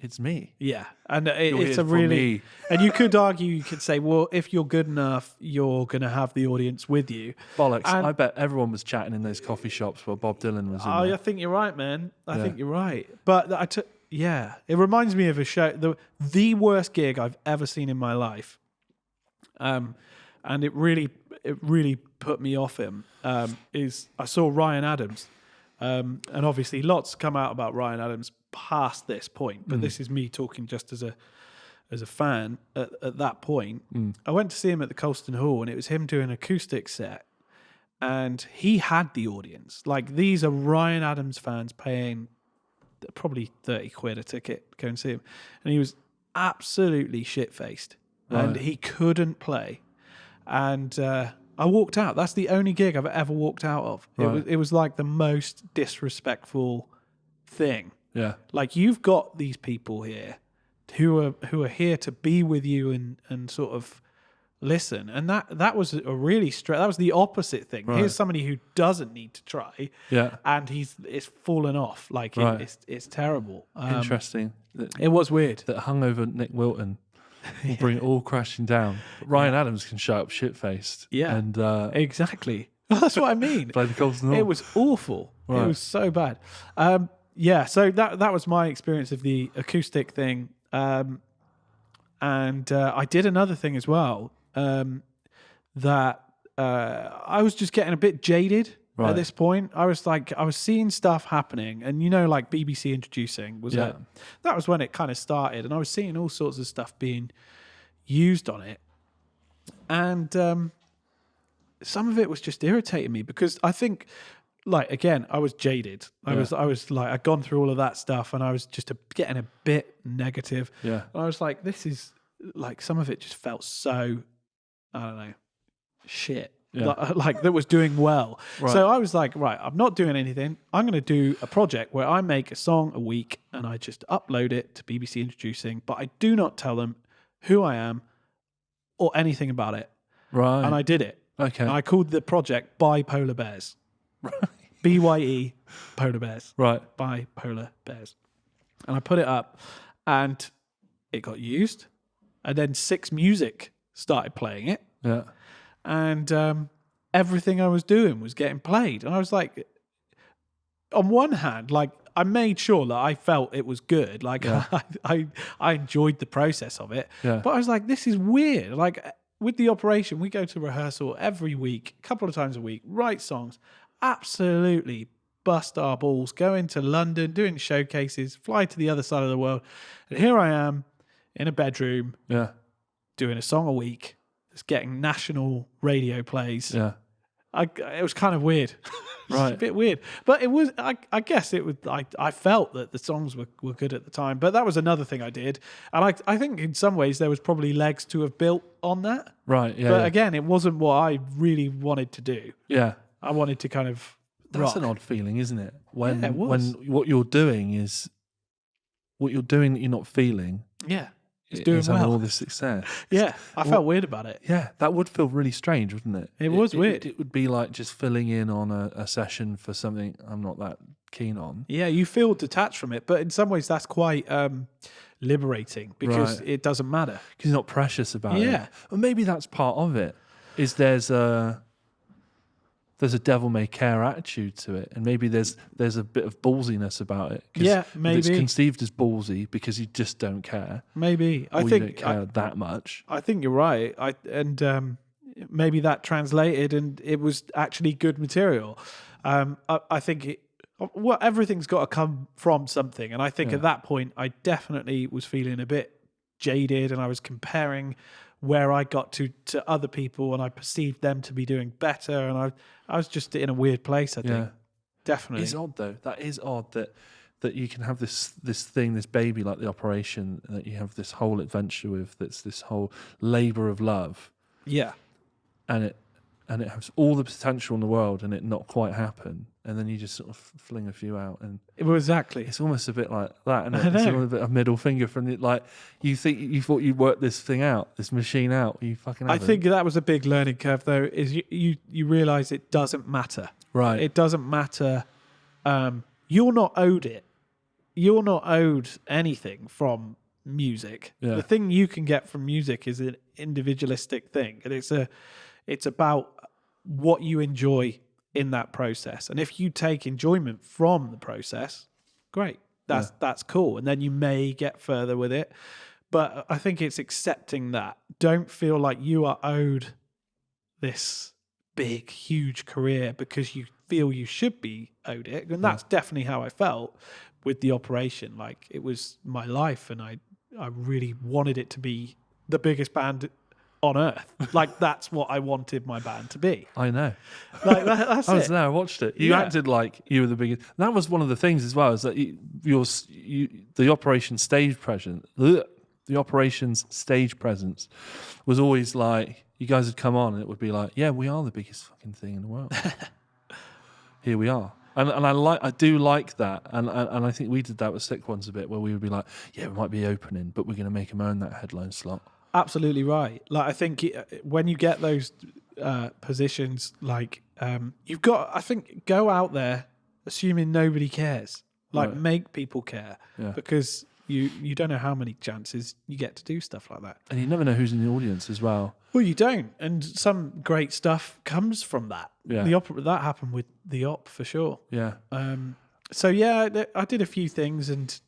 It's me. Yeah. And You're it's here a for really, me. and you could argue, you could say, well, if you're good enough, you're going to have the audience with you. Bollocks. And I bet everyone was chatting in those coffee shops while Bob Dylan was in I there. think you're right, man. I think you're right. But it reminds me of a show, the worst gig I've ever seen in my life. And it really put me off him. Is I saw Ryan Adams. And obviously lots come out about Ryan Adams past this point, but this is me talking just as a fan at that point. I went to see him at the Colston Hall, and it was him doing an acoustic set, and he had the audience. Like, these are Ryan Adams fans paying probably 30 quid a ticket to go and see him, and he was absolutely shit-faced, and he couldn't play. And I walked out. That's the only gig I've ever walked out of. It was like the most disrespectful thing. Yeah. Like, you've got these people here who are here to be with you and sort of listen. And that was a really that was the opposite thing. Right. Here's somebody who doesn't need to try. Yeah. And it's fallen off. Like, it's terrible. Interesting. It was weird. That hungover Nick Wilton will bring it all crashing down. But Ryan Adams can show up shit-faced. Yeah. And Exactly. That's what I mean. play the Colston Hall. It was awful. Right. It was so bad. So that was my experience of the acoustic thing. And I did another thing as well, that I was just getting a bit jaded at this point. I was seeing stuff happening, and like BBC Introducing was that was when it kind of started, and I was seeing all sorts of stuff being used on it. And some of it was just irritating me because I think, like, again, I was jaded. I was like, I'd gone through all of that stuff, and I was just getting a bit negative. Yeah. I was like, this is like, some of it just felt so, I don't know, shit. Yeah. Like that was doing well. Right. So I was like, right, I'm not doing anything. I'm going to do a project where I make a song a week and I just upload it to BBC Introducing, but I do not tell them who I am or anything about it. Right. And I did it. Okay. And I called the project Bipolar Bears. Right. BYE Polar Bears. Right. Bipolar Bears. And I put it up and it got used. And then 6 Music started playing it. Yeah. And everything I was doing was getting played. And I was like, on one hand, like, I made sure that I felt it was good. Like, I enjoyed the process of it. Yeah. But I was like, this is weird. Like, with the operation, we go to rehearsal every week, a couple of times a week, write songs, absolutely bust our balls, go into London, doing showcases, fly to the other side of the world. And here I am in a bedroom Yeah. doing a song a week. It's getting national radio plays. Yeah. It was kind of weird. It's a Right. bit weird. But it was, I guess it was, I felt that the songs were good at the time. But that was another thing I did. And I think in some ways there was probably legs to have built on that. Right. Yeah. But yeah. again, it wasn't what I really wanted to do. Yeah. I wanted to kind of That's rock. an odd feeling, isn't it? When Yeah, it was. when what you're doing that you're not feeling Yeah. It's doing is having well. all this success. Yeah. I felt weird about it. Yeah, that would feel really strange, wouldn't it? It was weird. It would be like just filling in on a session for something I'm not that keen on. Yeah, you feel detached from it, but in some ways that's quite liberating because Right. it doesn't matter. Because you're not precious about it. Yeah. Or maybe that's part of it. Is there's a devil may care attitude to it, and maybe there's a bit of ballsiness about it. 'Cause Yeah, if it's maybe. conceived as ballsy because you just don't care. Maybe. Or I you think don't care that much. I think you're right. Maybe that translated and it was actually good material. I think everything's got to come from something, and I think at that point I definitely was feeling a bit jaded, and I was comparing where I got to other people, and I perceived them to be doing better, and I was just in a weird place. I think Yeah. definitely. It's odd though. That is odd that you can have this thing, this baby like the operation, and that you have this whole adventure with. That's this whole labour of love, Yeah, and it has all the potential in the world, and it not quite happen, and then you just sort of fling a few out, and well, exactly. it's almost a bit like that, and I it's know. a bit of middle finger from the, like you thought you'd work this thing out, this machine out, you fucking I haven't. think that was a big learning curve, though. Is you realize it doesn't matter. Right. It doesn't matter. You're not owed it. You're not owed anything from music. Yeah. The thing you can get from music is an individualistic thing, and it's about what you enjoy in that process. And if you take enjoyment from the process, great. That's cool. And then you may get further with it. But I think it's accepting that. Don't feel like you are owed this big, huge career because you feel you should be owed it. And that's definitely how I felt with the operation. Like, it was my life, and I really wanted it to be the biggest band on earth. Like, that's what I wanted my band to be. I know. Like, that's I was it. there. I watched it. You Yeah. acted like you were the biggest. That was one of the things as well. Is that the operation stage presence, the operations stage presence, was always like you guys would come on and it would be like, yeah, we are the biggest fucking thing in the world. Here we are. And I do like that, and I think we did that with Sick Ones a bit, where we would be like, yeah, we might be opening, but we're going to make them earn that headline slot. Absolutely right. Like, I think when you get those positions, like, you've got, I think, go out there assuming nobody cares. Like, Right. make people care, Yeah. because you don't know how many chances you get to do stuff like that. And you never know who's in the audience as well. Well, you don't, and some great stuff comes from that. Yeah. That happened with the op for sure. Yeah. So yeah, I did a few things, and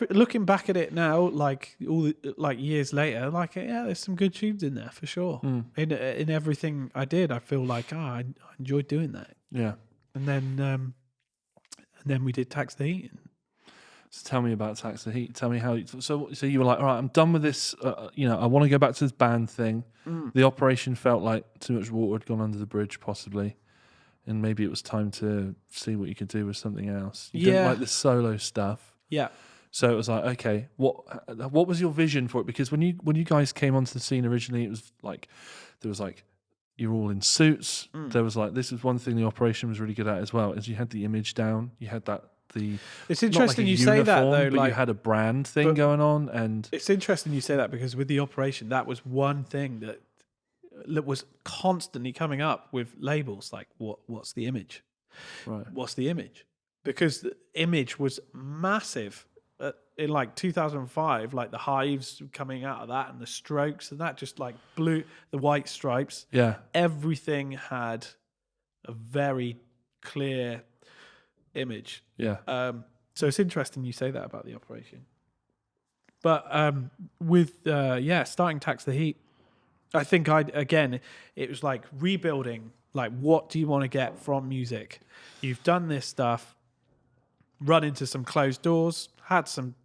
looking back at it now, like years later, like, yeah, there's some good tunes in there for sure. In everything I did, I feel like I enjoyed doing that. Yeah. And then we did Tax the Heat. So tell me about Tax the Heat. Tell me how. So you were like, all right, I'm done with this. I want to go back to this band thing. The operation felt like too much water had gone under the bridge, possibly, and maybe it was time to see what you could do with something else. You didn't like the solo stuff. Yeah. So it was like, okay, what was your vision for it? Because when you guys came onto the scene originally, it was like there was like you're all in suits. There was like, this is one thing the operation was really good at as well, is you had the image down. You had that It's not interesting like a you say that uniform, though. but Like, you had a brand thing going on, and it's interesting you say that, because with the operation, that was one thing that was constantly coming up with labels. Like, what's the image? right, What's the image? Because the image was massive in like 2005. Like, the Hives coming out of that, and the Strokes, and that just like blew the White Stripes. yeah, Everything had a very clear image. yeah, So it's interesting you say that about the operation. But with starting Tax the Heat, I think it was like rebuilding Like, what do you want to get from music? You've done this stuff, run into some closed doors, had some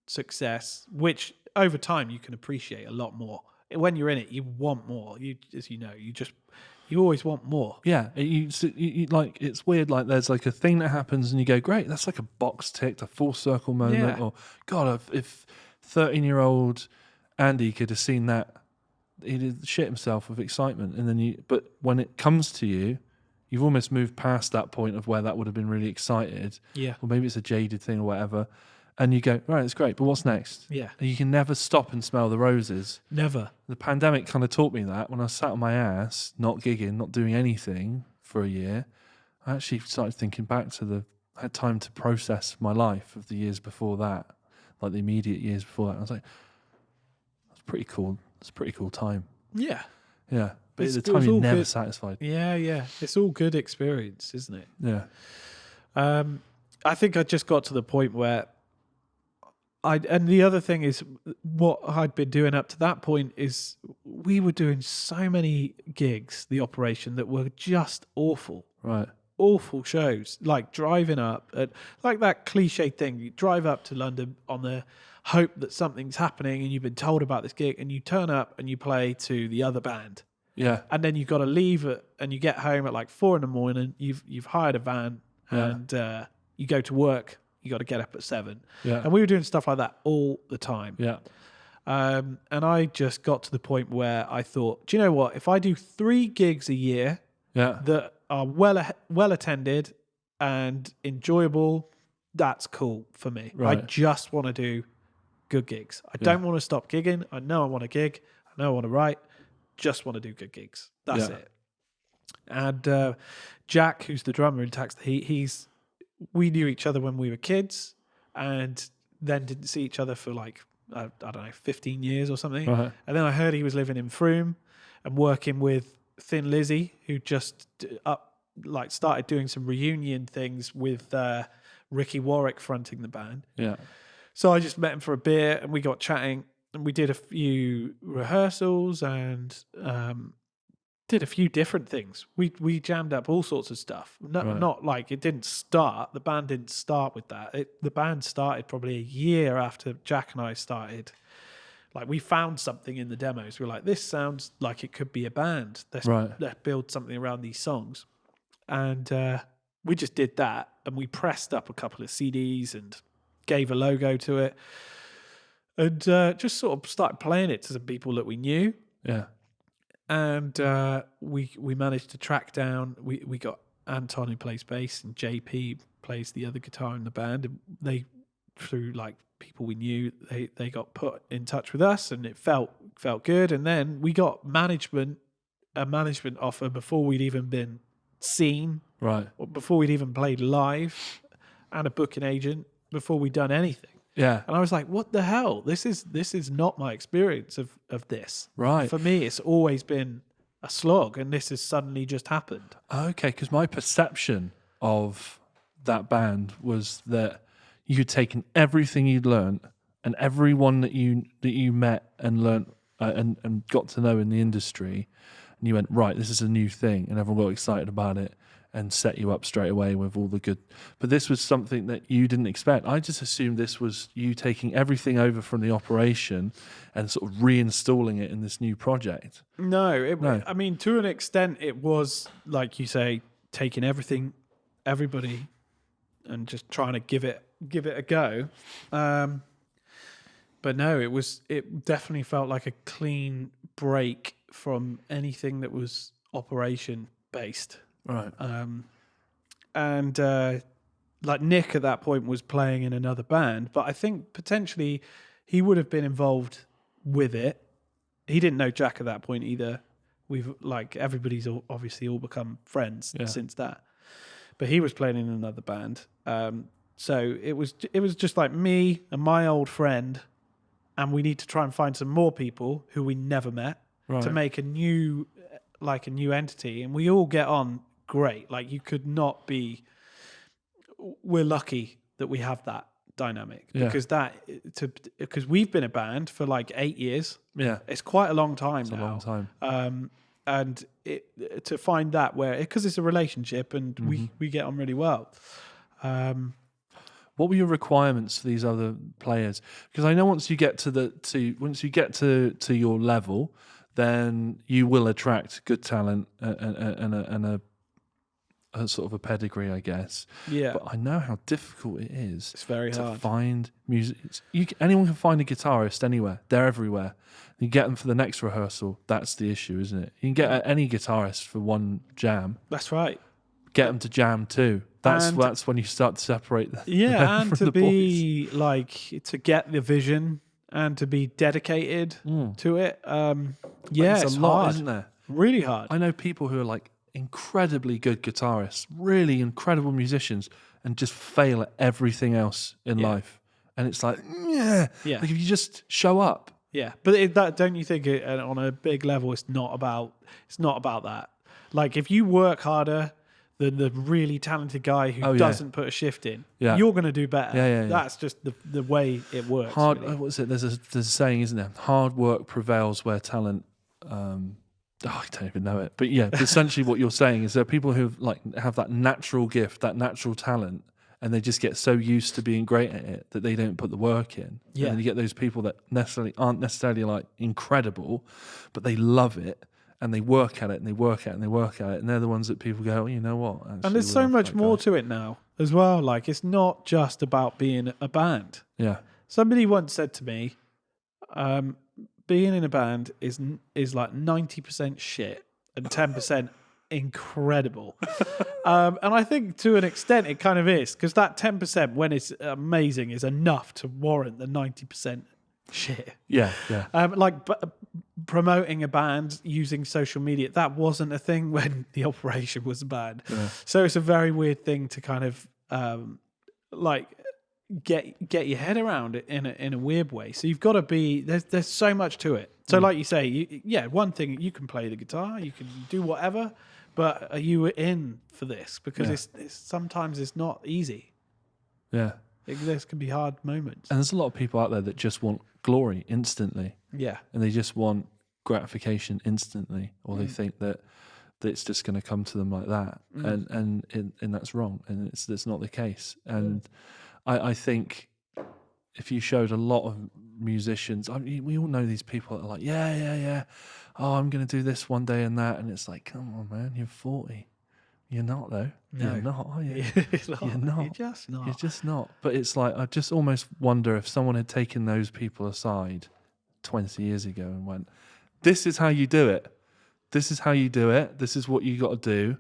success, which over time you can appreciate a lot more. When you're in it, you want more. As you know, you always want more. Yeah, you like, it's weird. Like, there's like a thing that happens, and you go, "Great, that's like a box ticked, a full circle moment." Yeah. Or, God, if 13-year-old Andy could have seen that, he'd shit himself with excitement. And then but when it comes to you, you've almost moved past that point of where that would have been really excited. Yeah. Or maybe it's a jaded thing or whatever. And you go, right, it's great, but what's next? Yeah. And you can never stop and smell the roses. Never. The pandemic kind of taught me that. When I sat on my ass, not gigging, not doing anything for a year, I actually started thinking back to I had time to process my life of the years before that, like the immediate years before that. I was like, that's pretty cool. It's a pretty cool time. Yeah. Yeah. But It's- at the it was time, you're all never good. satisfied. Yeah, yeah. It's all good experience, isn't it? Yeah. I think I just got to the point where and the other thing is, what I'd been doing up to that point is we were doing so many gigs, the operation, that were just awful. Right. Awful shows, like driving up like that cliche thing. You drive up to London on the hope that something's happening, and you've been told about this gig, and you turn up and you play to the other band, Yeah. and then you've got to leave and you get home at like 4 a.m. You've hired a van, Yeah. and you go to work. You got to get up at 7, Yeah. and we were doing stuff like that all the time. Yeah. And I just got to the point where I thought, do you know what? If I do 3 gigs a year Yeah. that are well attended and enjoyable, that's cool for me. Right. I just want to do good gigs. I don't want to stop gigging. I know I want to gig. I know I want to write. Just want to do good gigs. That's Yeah. it. And Jack, who's the drummer in Tax, we knew each other when we were kids, and then didn't see each other for like I don't know, 15 years or something. Right. And then I heard he was living in Frome and working with Thin Lizzy, who just started doing some reunion things with Ricky Warwick fronting the band. Yeah. So I just met him for a beer, and we got chatting, and we did a few rehearsals and did a few different things. We jammed up all sorts of stuff. Not like it didn't start. The band didn't start with that. The band started probably a year after Jack and I started. Like, we found something in the demos. We were like, this sounds like it could be a band. Let's build something around these songs. And we just did that, and we pressed up a couple of CDs and gave a logo to it, and just sort of started playing it to some people that we knew. Yeah. And we managed to track down. We got Anton, who plays bass, and JP plays the other guitar in the band. And they, through like people we knew, they got put in touch with us, and it felt good. And then we got a management offer before we'd even been seen, Right. or before we'd even played live, and a booking agent before we'd done anything. Yeah. And I was like, what the hell? This is not my experience of this. Right. For me, it's always been a slog, and this has suddenly just happened. Okay, because my perception of that band was that you'd taken everything you'd learned and everyone that you met and learnt and got to know in the industry, and you went, right, this is a new thing, and everyone got excited about it and set you up straight away with all the good. But this was something that you didn't expect. I just assumed this was you taking everything over from the operation and sort of reinstalling it in this new project. No. I mean, to an extent, it was, like you say, taking everybody, and just trying to give it a go. But no, it definitely felt like a clean break from anything that was operation based. Right. And like Nick at that point was playing in another band, but I think potentially he would have been involved with it. He didn't know Jack at that point either. We've everybody's obviously all become friends since that. But he was playing in another band. So it was just like me and my old friend, and we need to try and find some more people who we never met to make a new entity, and we all get on great. Like, you could not be. We're lucky that we have that dynamic because we've been a band for like 8 years. Yeah, it's quite a long time it's now. a long time. and to find that where, because it's a relationship and we get on really well. What were your requirements for these other players? Because I know once you get to your level, then you will attract good talent and a sort of a pedigree, I guess. Yeah, But I know how difficult it is. it's very to hard. find music. Anyone can find a guitarist anywhere. They're everywhere. You get them for the next rehearsal. That's the issue, isn't it? You can get any guitarist for one jam. That's right. Get them to jam too. That's when you start to separate them. Yeah, and from to the be like, to get the vision and to be dedicated to it. Yeah, it's it's a lot, hard. isn't there? Really hard. I know people who are like incredibly good guitarists, really incredible musicians, and just fail at everything else in life. And it's like, Yeah. like if you just show up. Yeah, but don't you think on a big level, it's not about that. Like, if you work harder than the really talented guy who doesn't put a shift in, you're going to do better. Yeah. That's just the way it works. Hard. Really. What's it? There's a saying, isn't there? Hard work prevails where talent. I don't even know it, but yeah, essentially what you're saying is there are people who have that natural gift, that natural talent, and they just get so used to being great at it that they don't put the work in. Yeah. And then you get those people that aren't necessarily like incredible, but they love it and they work at it and they work at it and they work at it, and they're the ones that people go, you know what? Actually, And there's so much more to it now as well. Like, it's not just about being a band. Yeah. Somebody once said to me, being in a band is like 90% shit and 10% incredible. And I think to an extent it kind of is, because that 10%, when it's amazing, is enough to warrant the 90% shit. Yeah. Promoting a band using social media, that wasn't a thing when the Operation was a band. Yeah. So it's a very weird thing to kind of get your head around it in a weird way. So you've got to be, there's so much to it. So like you say, one thing, you can play the guitar, you can do whatever, but are you in for this? Because it's sometimes it's not easy. Yeah. There can be hard moments. And there's a lot of people out there that just want glory instantly. Yeah. And they just want gratification instantly, or they think that it's just going to come to them like that, and that's wrong, and it's not the case. And I think if you showed a lot of musicians, I mean, we all know these people that are like, yeah, oh, I'm going to do this one day and that, and it's like, come on, man, you're 40. You're not, though. No. You're not, are you? You're not. You're just not. You're just not. But it's like, I just almost wonder if someone had taken those people aside 20 years ago and went, this is how you do it. This is how you do it. This is what you got to do.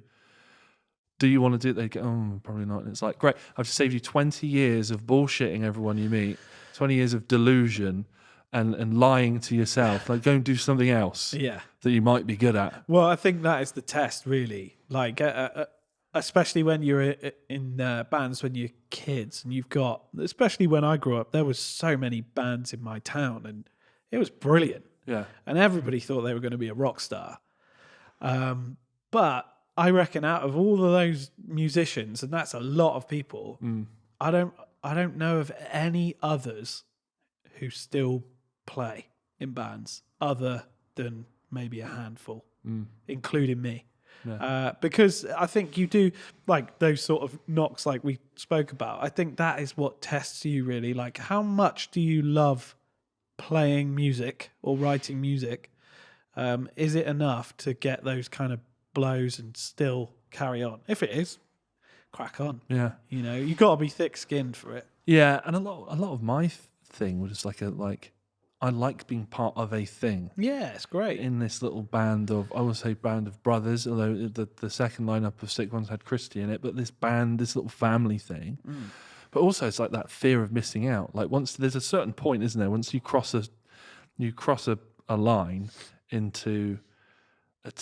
Do you want to do it? They go, oh, probably not. And it's like, great, I've just saved you 20 years of bullshitting everyone you meet, 20 years of delusion and lying to yourself. Like, go and do something else that you might be good at. Well, I think that is the test, really. Like, especially when you're in bands when you're kids, and you've got, especially when I grew up, there was so many bands in my town, and it was brilliant. Yeah. And everybody thought they were going to be a rock star. But I reckon out of all of those musicians, and that's a lot of people, I don't know of any others who still play in bands other than maybe a handful, including me. Yeah. Because I think you do, like, those sort of knocks like we spoke about. I think that is what tests you, really. Like, how much do you love playing music or writing music? Is it enough to get those kind of blows and still carry on? If it is, crack on. Yeah. You know, you got to be thick-skinned for it. Yeah, and a lot of my thing was I like being part of a thing. Yeah, it's great. In this little band of, I would say band of brothers, although the second lineup of Sick Ones had Christy in it, but this band, this little family thing. But also it's like that fear of missing out. Like, once there's a certain point, isn't there? Once you cross a line into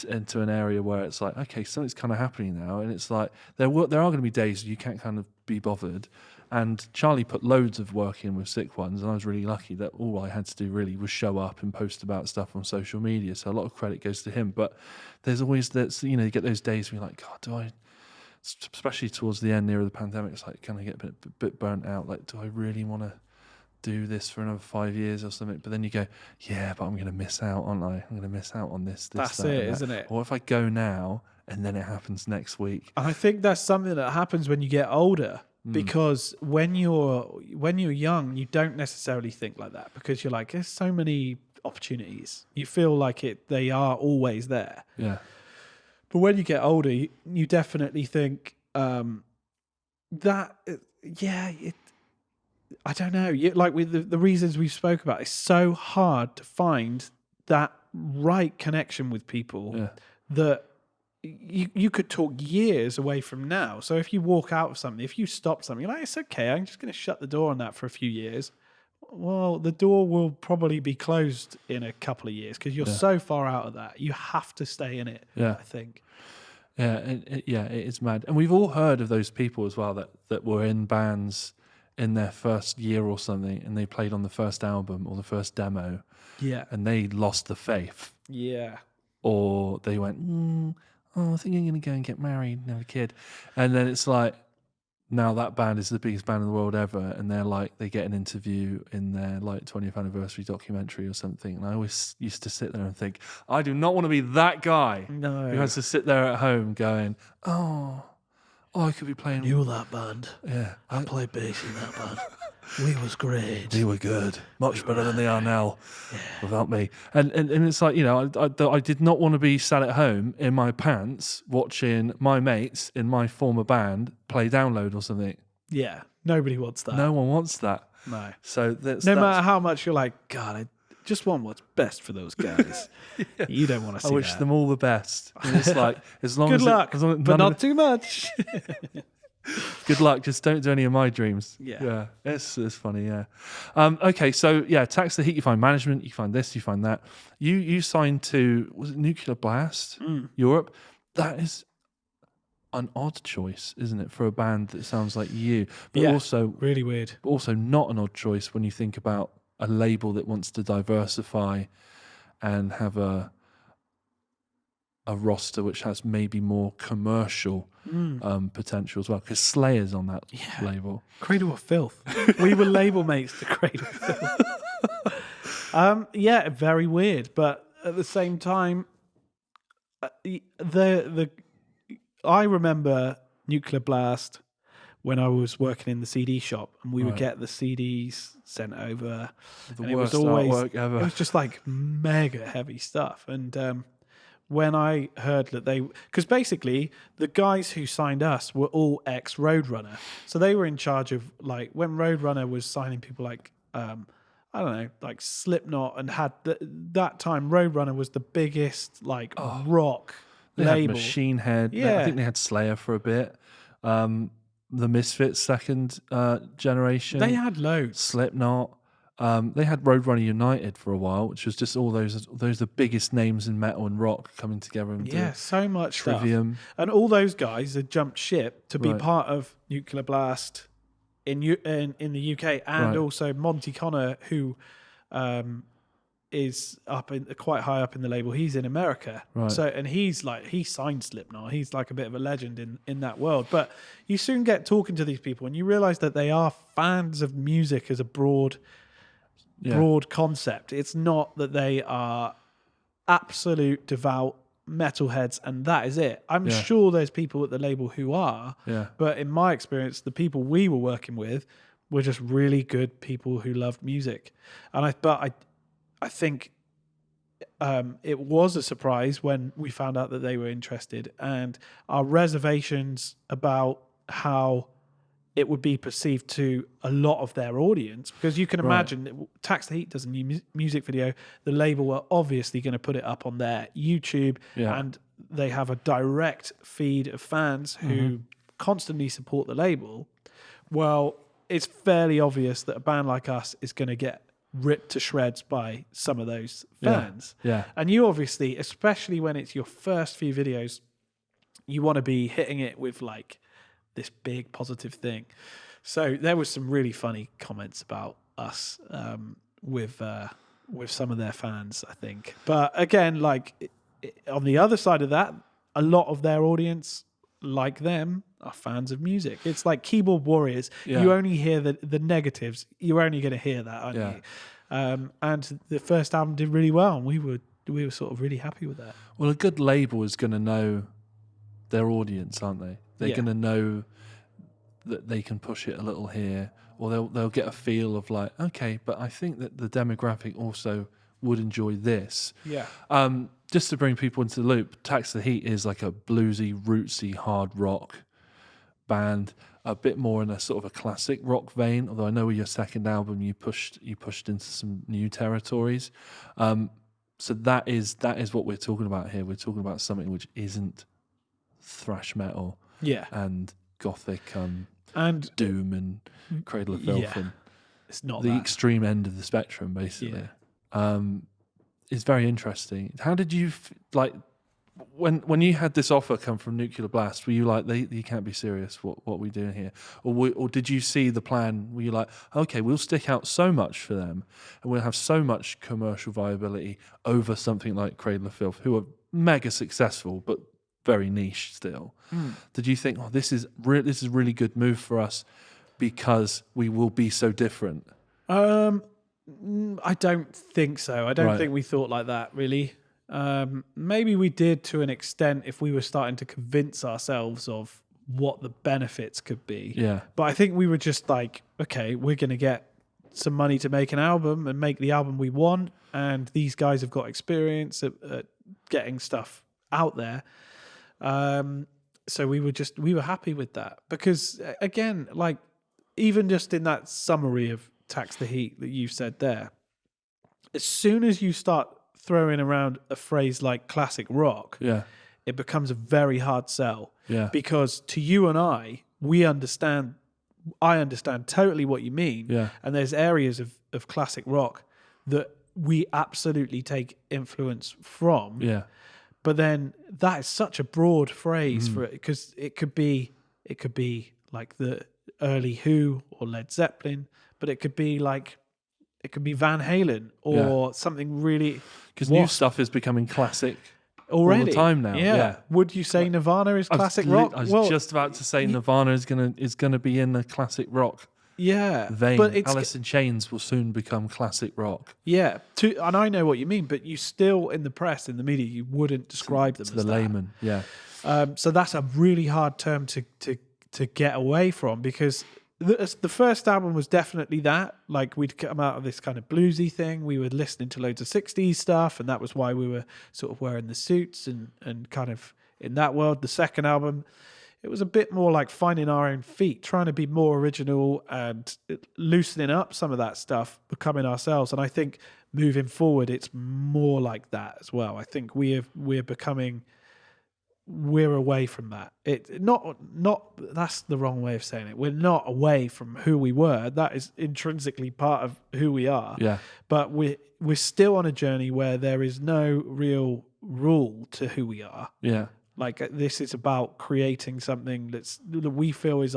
an area where it's like, okay, something's kind of happening now, and it's like there are going to be days you can't kind of be bothered. And Charlie put loads of work in with Sick Ones, and I was really lucky that all I had to do really was show up and post about stuff on social media. So a lot of credit goes to him. But there's always that, you know, you get those days where you're like, God, do I? Especially towards the end, near the pandemic, it's like, can I get a bit burnt out? Like, do I really want to do this for another 5 years or something. But then you go, yeah, but I'm going to miss out, aren't I? I'm going to miss out on this. That's that, it, and that. isn't it? Or if I go now and then it happens next week. And I think that's something that happens when you get older, because when you're young, you don't necessarily think like that, because you're like, there's so many opportunities. You feel like they are always there. Yeah. But when you get older, you definitely think that, I don't know. Like with the reasons we spoke about, it's so hard to find that right connection with people that you could talk years away from now. So if you walk out of something, if you stop something, you're like, it's okay, I'm just going to shut the door on that for a few years. Well, the door will probably be closed in a couple of years because you're so far out of that. You have to stay in it, I think. Yeah, it is mad. And we've all heard of those people as well that were in bands in their first year or something, and they played on the first album or the first demo. Yeah. And they lost the faith. Yeah. Or they went, I think I'm going to go and get married and have a kid. And then it's like, now that band is the biggest band in the world ever, and they get an interview in their 20th anniversary documentary or something. And I always used to sit there and think, I do not want to be that guy who has to sit there at home going, I could be playing. Knew that band. Yeah, I played bass in that band. We was great. They were good, much better than they are now, without me. And it's like, I did not want to be sat at home in my pants watching my mates in my former band play Download or something. Yeah, nobody wants that. No one wants that. No. So no matter how much you're like, God, I just want what's best for those guys. You don't want to see that. I wish them all the best. And it's like, as long Good as luck, but not too much. Good luck. Just don't do any of my dreams. Yeah. It's funny. Yeah. Okay. So Tax the Heat. You find management. You find this. You find that. You signed to, was it Nuclear Blast Europe? That is an odd choice, isn't it, for a band that sounds like you? But also really weird. But also not an odd choice when you think about a label that wants to diversify and have a roster which has maybe more commercial potential as well, because Slayer's on that label. Cradle of Filth. We were label mates to Cradle of Filth. Very weird, but at the same time, I remember Nuclear Blast when I was working in the CD shop, and we would get the CDs sent over. The worst artwork ever. It was just like mega heavy stuff, and when I heard that because basically the guys who signed us were all ex-Roadrunner. So they were in charge of, like, when Roadrunner was signing people like, I don't know, like Slipknot, and had that time Roadrunner was the biggest, rock they label. Had Machine Head. Yeah. I think they had Slayer for a bit. The Misfits second generation. They had loads. Slipknot. They had Roadrunner United for a while, which was just all those the biggest names in metal and rock coming together and doing so much Trivium. Stuff. And all those guys had jumped ship to be part of Nuclear Blast in the UK, and also Monty Connor, who is quite high up in the label. He's in America, so and he signed Slipknot. He's like a bit of a legend in that world. But you soon get talking to these people, and you realise that they are fans of music as a broad concept. It's not that they are absolute devout metalheads and that is it. I'm sure there's people at the label who are, but in my experience, the people we were working with were just really good people who loved music. And I think it was a surprise when we found out that they were interested, and our reservations about how it would be perceived to a lot of their audience, because you can imagine that Tax the Heat does a new music video. The label are obviously going to put it up on their YouTube, and they have a direct feed of fans who constantly support the label. Well, it's fairly obvious that a band like us is going to get ripped to shreds by some of those fans. And you obviously, especially when it's your first few videos, you want to be hitting it with like this big positive thing. So there was some really funny comments about us with some of their fans, I think. But again, like on the other side of that, a lot of their audience like them, are fans of music. It's like keyboard warriors. Yeah. You only hear the negatives. You're only going to hear that, aren't Yeah. you? And the first album did really well, and we were sort of really happy with that. Well, a good label is going to know their audience, aren't they? They're Yeah. going to know that they can push it a little here, or they'll get a feel of like, okay, but I think that the demographic also would enjoy this. Yeah. Just to bring people into the loop, Tax the Heat is like a bluesy, rootsy, hard rock band, a bit more in a sort of a classic rock vein. Although I know with your second album you pushed into some new territories. So that is what we're talking about here. We're talking about something which isn't thrash metal Yeah. and gothic And doom and Cradle of Filth yeah, and it's not the that. extreme end of the spectrum, basically. It's very interesting. How did you when you had this offer come from Nuclear Blast? Were you like, you can't be serious? What are we doing here? Or did you see the plan? Were you like, okay, we'll stick out so much for them, and we'll have so much commercial viability over something like Cradle of Filth, who are mega successful but very niche still? Did you think, this is a really good move for us because we will be so different? I don't think so. I don't think we thought like that, really. Maybe we did to an extent if we were starting to convince ourselves of what the benefits could be. Yeah. But I think we were just like, okay, we're going to get some money to make an album and make the album we want. And these guys have got experience at getting stuff out there. So we were happy with that because, again, like even just in that summary of Tax the Heat that you said there, as soon as you start throwing around a phrase like classic rock, it becomes a very hard sell. Yeah. Because to you and I understand totally what you mean. Yeah. And there's areas of classic rock that we absolutely take influence from. Yeah. But then that is such a broad phrase for it because it could be like the early Who or Led Zeppelin, but it could be Van Halen or something really, because new stuff is becoming classic already all the time now. Yeah. Would you say Nirvana is classic rock? I was just about to say Nirvana is gonna be in the classic rock vein. But Alice in Chains will soon become classic rock. Yeah, and I know what you mean, but you still in the press, in the media, you wouldn't describe them To as the that. layman, yeah. So that's a really hard term to get away from because the first album was definitely that. Like we'd come out of this kind of bluesy thing. We were listening to loads of 60s stuff, and that was why we were sort of wearing the suits and kind of in that world. The second album, it was a bit more like finding our own feet, trying to be more original and loosening up some of that stuff, becoming ourselves. And I think moving forward, it's more like that as well. I think we're away from that. It not that's the wrong way of saying it. We're not away from who we were. That is intrinsically part of who we are. Yeah. But we're still on a journey where there is no real rule to who we are. Yeah. Like this is about creating something that we feel is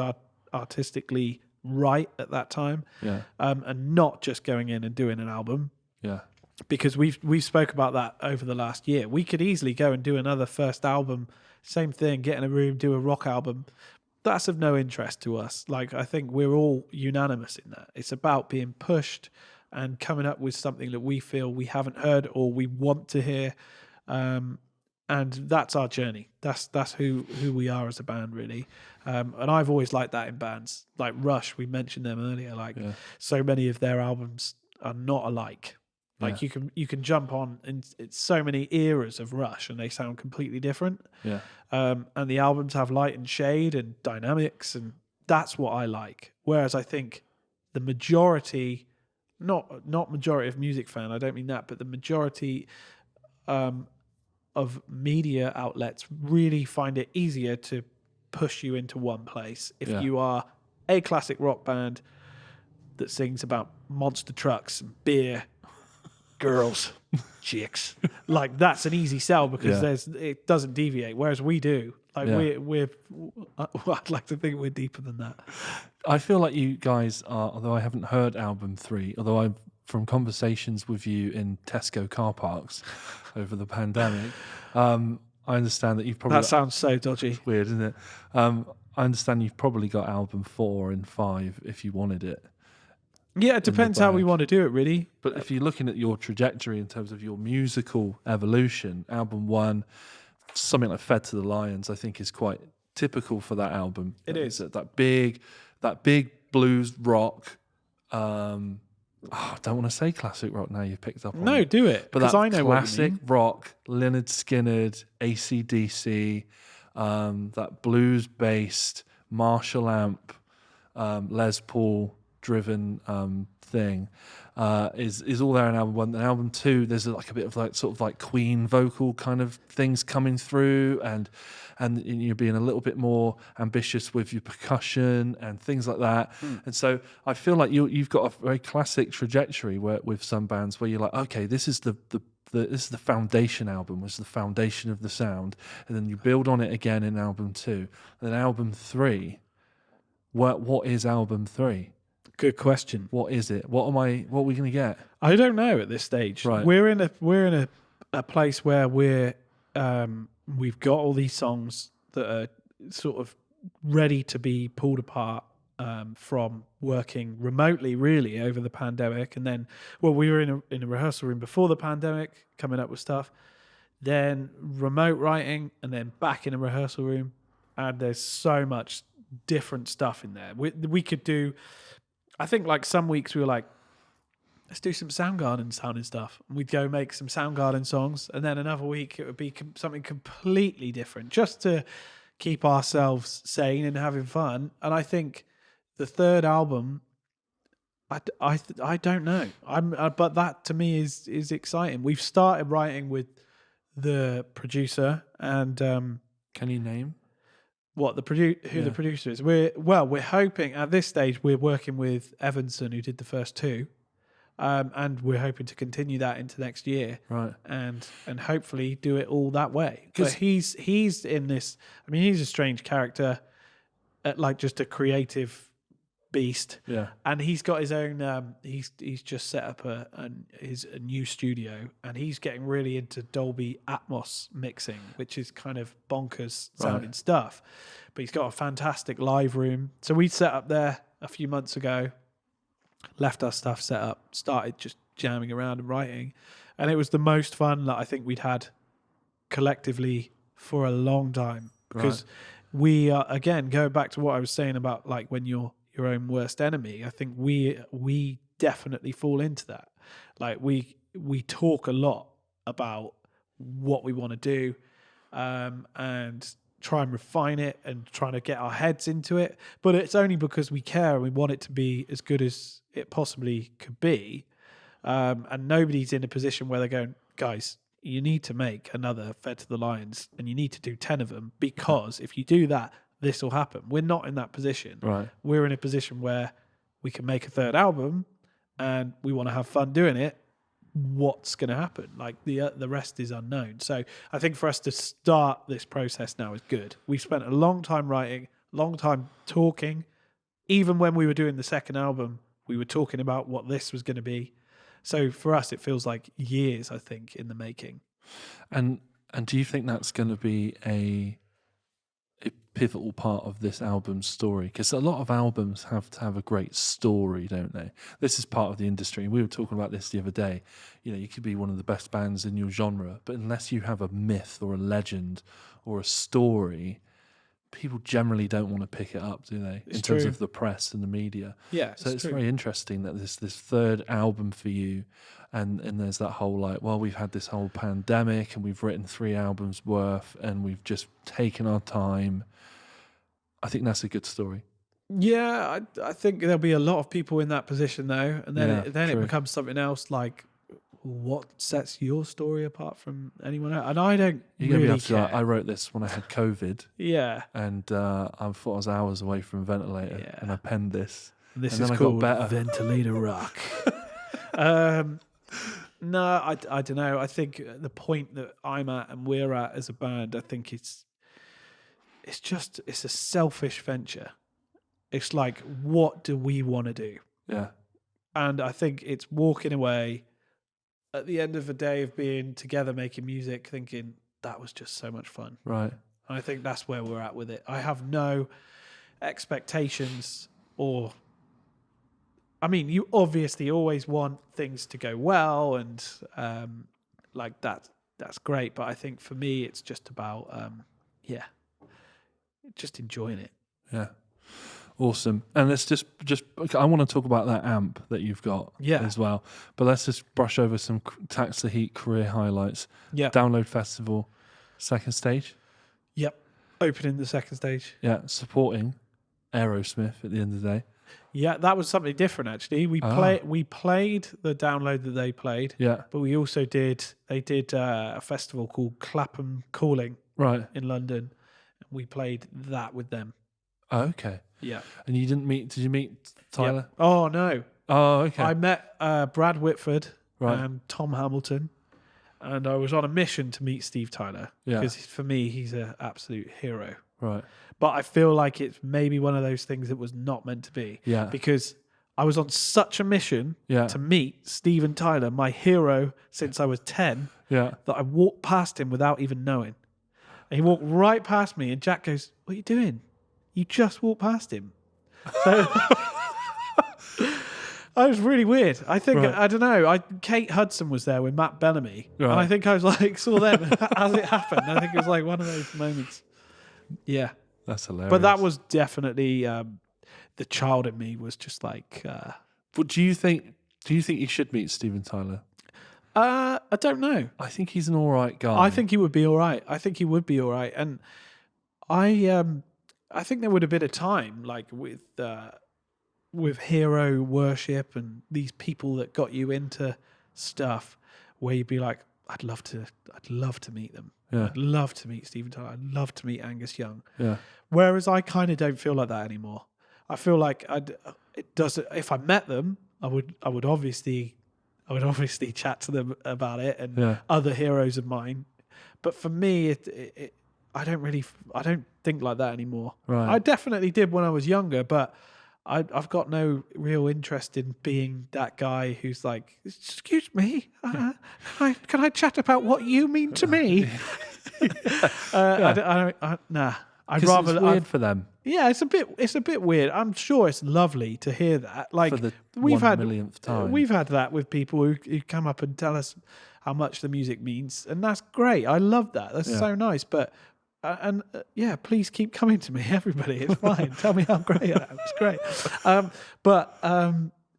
artistically right at that time. Yeah. And not just going in and doing an album. Yeah. Because we've spoke about that over the last year. We could easily go and do another first album, same thing, get in a room, do a rock album. That's of no interest to us. Like I think we're all unanimous in that. It's about being pushed and coming up with something that we feel we haven't heard or we want to hear. And that's our journey. That's who we are as a band, really. And I've always liked that in bands. Like Rush, we mentioned them earlier. So many of their albums are not alike. Like you can jump on and it's so many eras of Rush and they sound completely different. Yeah. And the albums have light and shade and dynamics, and that's what I like. Whereas I think the majority, not majority of music fan, I don't mean that, but the majority of media outlets really find it easier to push you into one place if you are a classic rock band that sings about monster trucks and beer, girls, chicks. Like that's an easy sell because it doesn't deviate, whereas we do. Like we're I'd like to think we're deeper than that. I feel like you guys are, although I haven't heard album 3, although I've from conversations with you in Tesco car parks over the pandemic, I understand that you've probably That sounds so dodgy. it's weird, isn't it? I understand you've probably got album 4 and 5 if you wanted it. Yeah, it depends how we bag. want to do it, really. But if you're looking at your trajectory in terms of your musical evolution, album 1, something like "Fed to the Lions," I think is quite typical for that album. It is. that big blues rock. I don't want to say classic rock now. You've picked up on No, it. do it, But because that I know what you classic mean. rock, Lynyrd Skynyrd, AC/DC, that blues-based Marshall amp, Les Paul driven thing is all there in album 1. And album 2, there's like a bit of like sort of like Queen vocal kind of things coming through, and you're being a little bit more ambitious with your percussion and things like that. And so I feel like you've got a very classic trajectory with some bands where you're like, okay, this is this is the foundation album, was the foundation of the sound, and then you build on it again in album 2. And then album 3, what is album 3? Good question. What is it? What are we going to get? I don't know at this stage. Right. We're in a place where we've got all these songs that are sort of ready to be pulled apart from working remotely, really, over the pandemic. And then, we were in a rehearsal room before the pandemic, coming up with stuff. Then remote writing, and then back in a rehearsal room. And there's so much different stuff in there. We could do. I think like some weeks we were like, let's do some Soundgarden sounding stuff. And we'd go make some Soundgarden songs. And then another week it would be something completely different, just to keep ourselves sane and having fun. And I think the third album, I don't know. But that to me is exciting. We've started writing with the producer and Can you name? What the the producer is? We're hoping at this stage we're working with Evanson, who did the first 2, and we're hoping to continue that into next year, Right. And hopefully do it all that way. Because he's in this. I mean, he's a strange character, like just a creative beast. Yeah. And he's got his own. He's just set up a new studio, and he's getting really into Dolby Atmos mixing, which is kind of bonkers sounding stuff. But he's got a fantastic live room. So we set up there a few months ago, left our stuff set up, started just jamming around and writing, and it was the most fun that I think we'd had collectively for a long time. Because we are, again, going back to what I was saying about like when you're your own worst enemy, I think we definitely fall into that. Like we talk a lot about what we want to do, and try and refine it and trying to get our heads into it. But it's only because we care and we want it to be as good as it possibly could be. And nobody's in a position where they're going, guys, you need to make another Fed to the Lions and you need to do 10 of them, because if you do that, this will happen. We're not in that position. Right. We're in a position where we can make a third album and we want to have fun doing it. What's going to happen? Like the rest is unknown. So I think for us to start this process now is good. We've spent a long time writing, long time talking. Even when we were doing the second album, we were talking about what this was going to be. So for us, it feels like years, I think, in the making. And do you think that's going to be a pivotal part of this album's story? Because a lot of albums have to have a great story, don't they? This is part of the industry. We were talking about this the other day. You know, you could be one of the best bands in your genre, but unless you have a myth or a legend or a story, people generally don't want to pick it up, do they? In terms of the press and the media. Yeah. So it's very interesting that this third album for you, and there's that whole like, well, we've had this whole pandemic and we've written 3 albums worth and we've just taken our time. I think that's a good story. Yeah, I think there'll be a lot of people in that position though, and then Yeah, it becomes something else. Like, what sets your story apart from anyone else? And I don't You're gonna be really able to care. like, I wrote this when I had COVID, Yeah, and I thought I was hours away from a ventilator, Yeah. and I penned this. this And is then I got called better. Ventilator Rock. No, I don't know. I think the point that I'm at and we're at as a band, I think it's a selfish venture. It's like, what do we want to do? Yeah, And I think it's walking away at the end of a day of being together making music, thinking, that was just so much fun. Right. And I think that's where we're at with it. I have no expectations you obviously always want things to go well and like that. That's great. But I think for me, it's just about, just enjoying it. Yeah. Awesome. And let's just I want to talk about that amp that you've got as well. But let's just brush over some Tax the Heat career highlights. Yeah. Download Festival, second stage. Yep. Opening the second stage. Yeah. Supporting Aerosmith at the end of the day. Yeah, that was something different actually. We played the download that they played. Yeah. But we also did a festival called Clapham Calling in London. We played that with them. Oh, okay. Yeah. And did you meet Tyler? Yeah. Oh no. Oh, okay. I met Brad Whitford Right. and Tom Hamilton, and I was on a mission to meet Steve Tyler because for me he's an absolute hero. Right. But I feel like it's maybe one of those things that was not meant to be. Yeah. Because I was on such a mission to meet Steven Tyler, my hero since I was 10, that I walked past him without even knowing. And he walked right past me, and Jack goes, "What are you doing? You just walked past him." So it was really weird. I think, I don't know, Kate Hudson was there with Matt Bellamy. Right. And I think I was like, saw them as it happened. I think it was like one of those moments. Yeah. That's hilarious. But that was definitely the child in me was just like. But do you think you should meet Steven Tyler? I don't know. I think he's an all right guy. I think he would be all right. And I think there would have been a time like with hero worship and these people that got you into stuff where you'd be like, I'd love to meet them. Yeah. I'd love to meet Steven Tyler. I'd love to meet Angus Young. Yeah. Whereas I kind of don't feel like that anymore. I feel like if I met them, I would obviously chat to them about it and other heroes of mine. But for me, I don't think like that anymore. Right. I definitely did when I was younger, but I've got no real interest in being that guy who's like, "Excuse me, can I chat about what you mean to me?" Nah. I'd rather. It's weird for them. Yeah, it's a bit weird. I'm sure it's lovely to hear that. Like For the we've 1 had millionth time. We've had that with people who come up and tell us how much the music means, and that's great. I love that. That's so nice. But please keep coming to me, everybody. It's fine. Tell me how great I am. It's great. But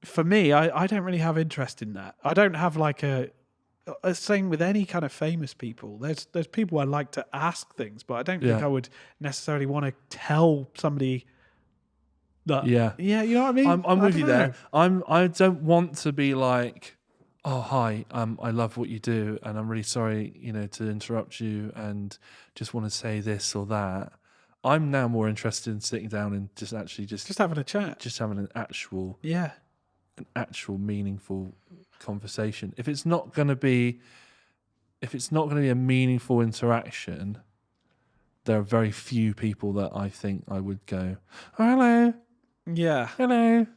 for me, I don't really have interest in that. I don't have like same with any kind of famous people. There's people I like to ask things, but I don't think I would necessarily want to tell somebody that. Yeah, you know what I mean. I'm with you there. I don't want to be like, "Oh, hi, I love what you do, and I'm really sorry, to interrupt you, and just want to say this or that." I'm now more interested in sitting down and just having a chat, just having an actual meaningful conversation. If it's not going to be a meaningful interaction, there are very few people that I think I would go, "Oh, hello, hello."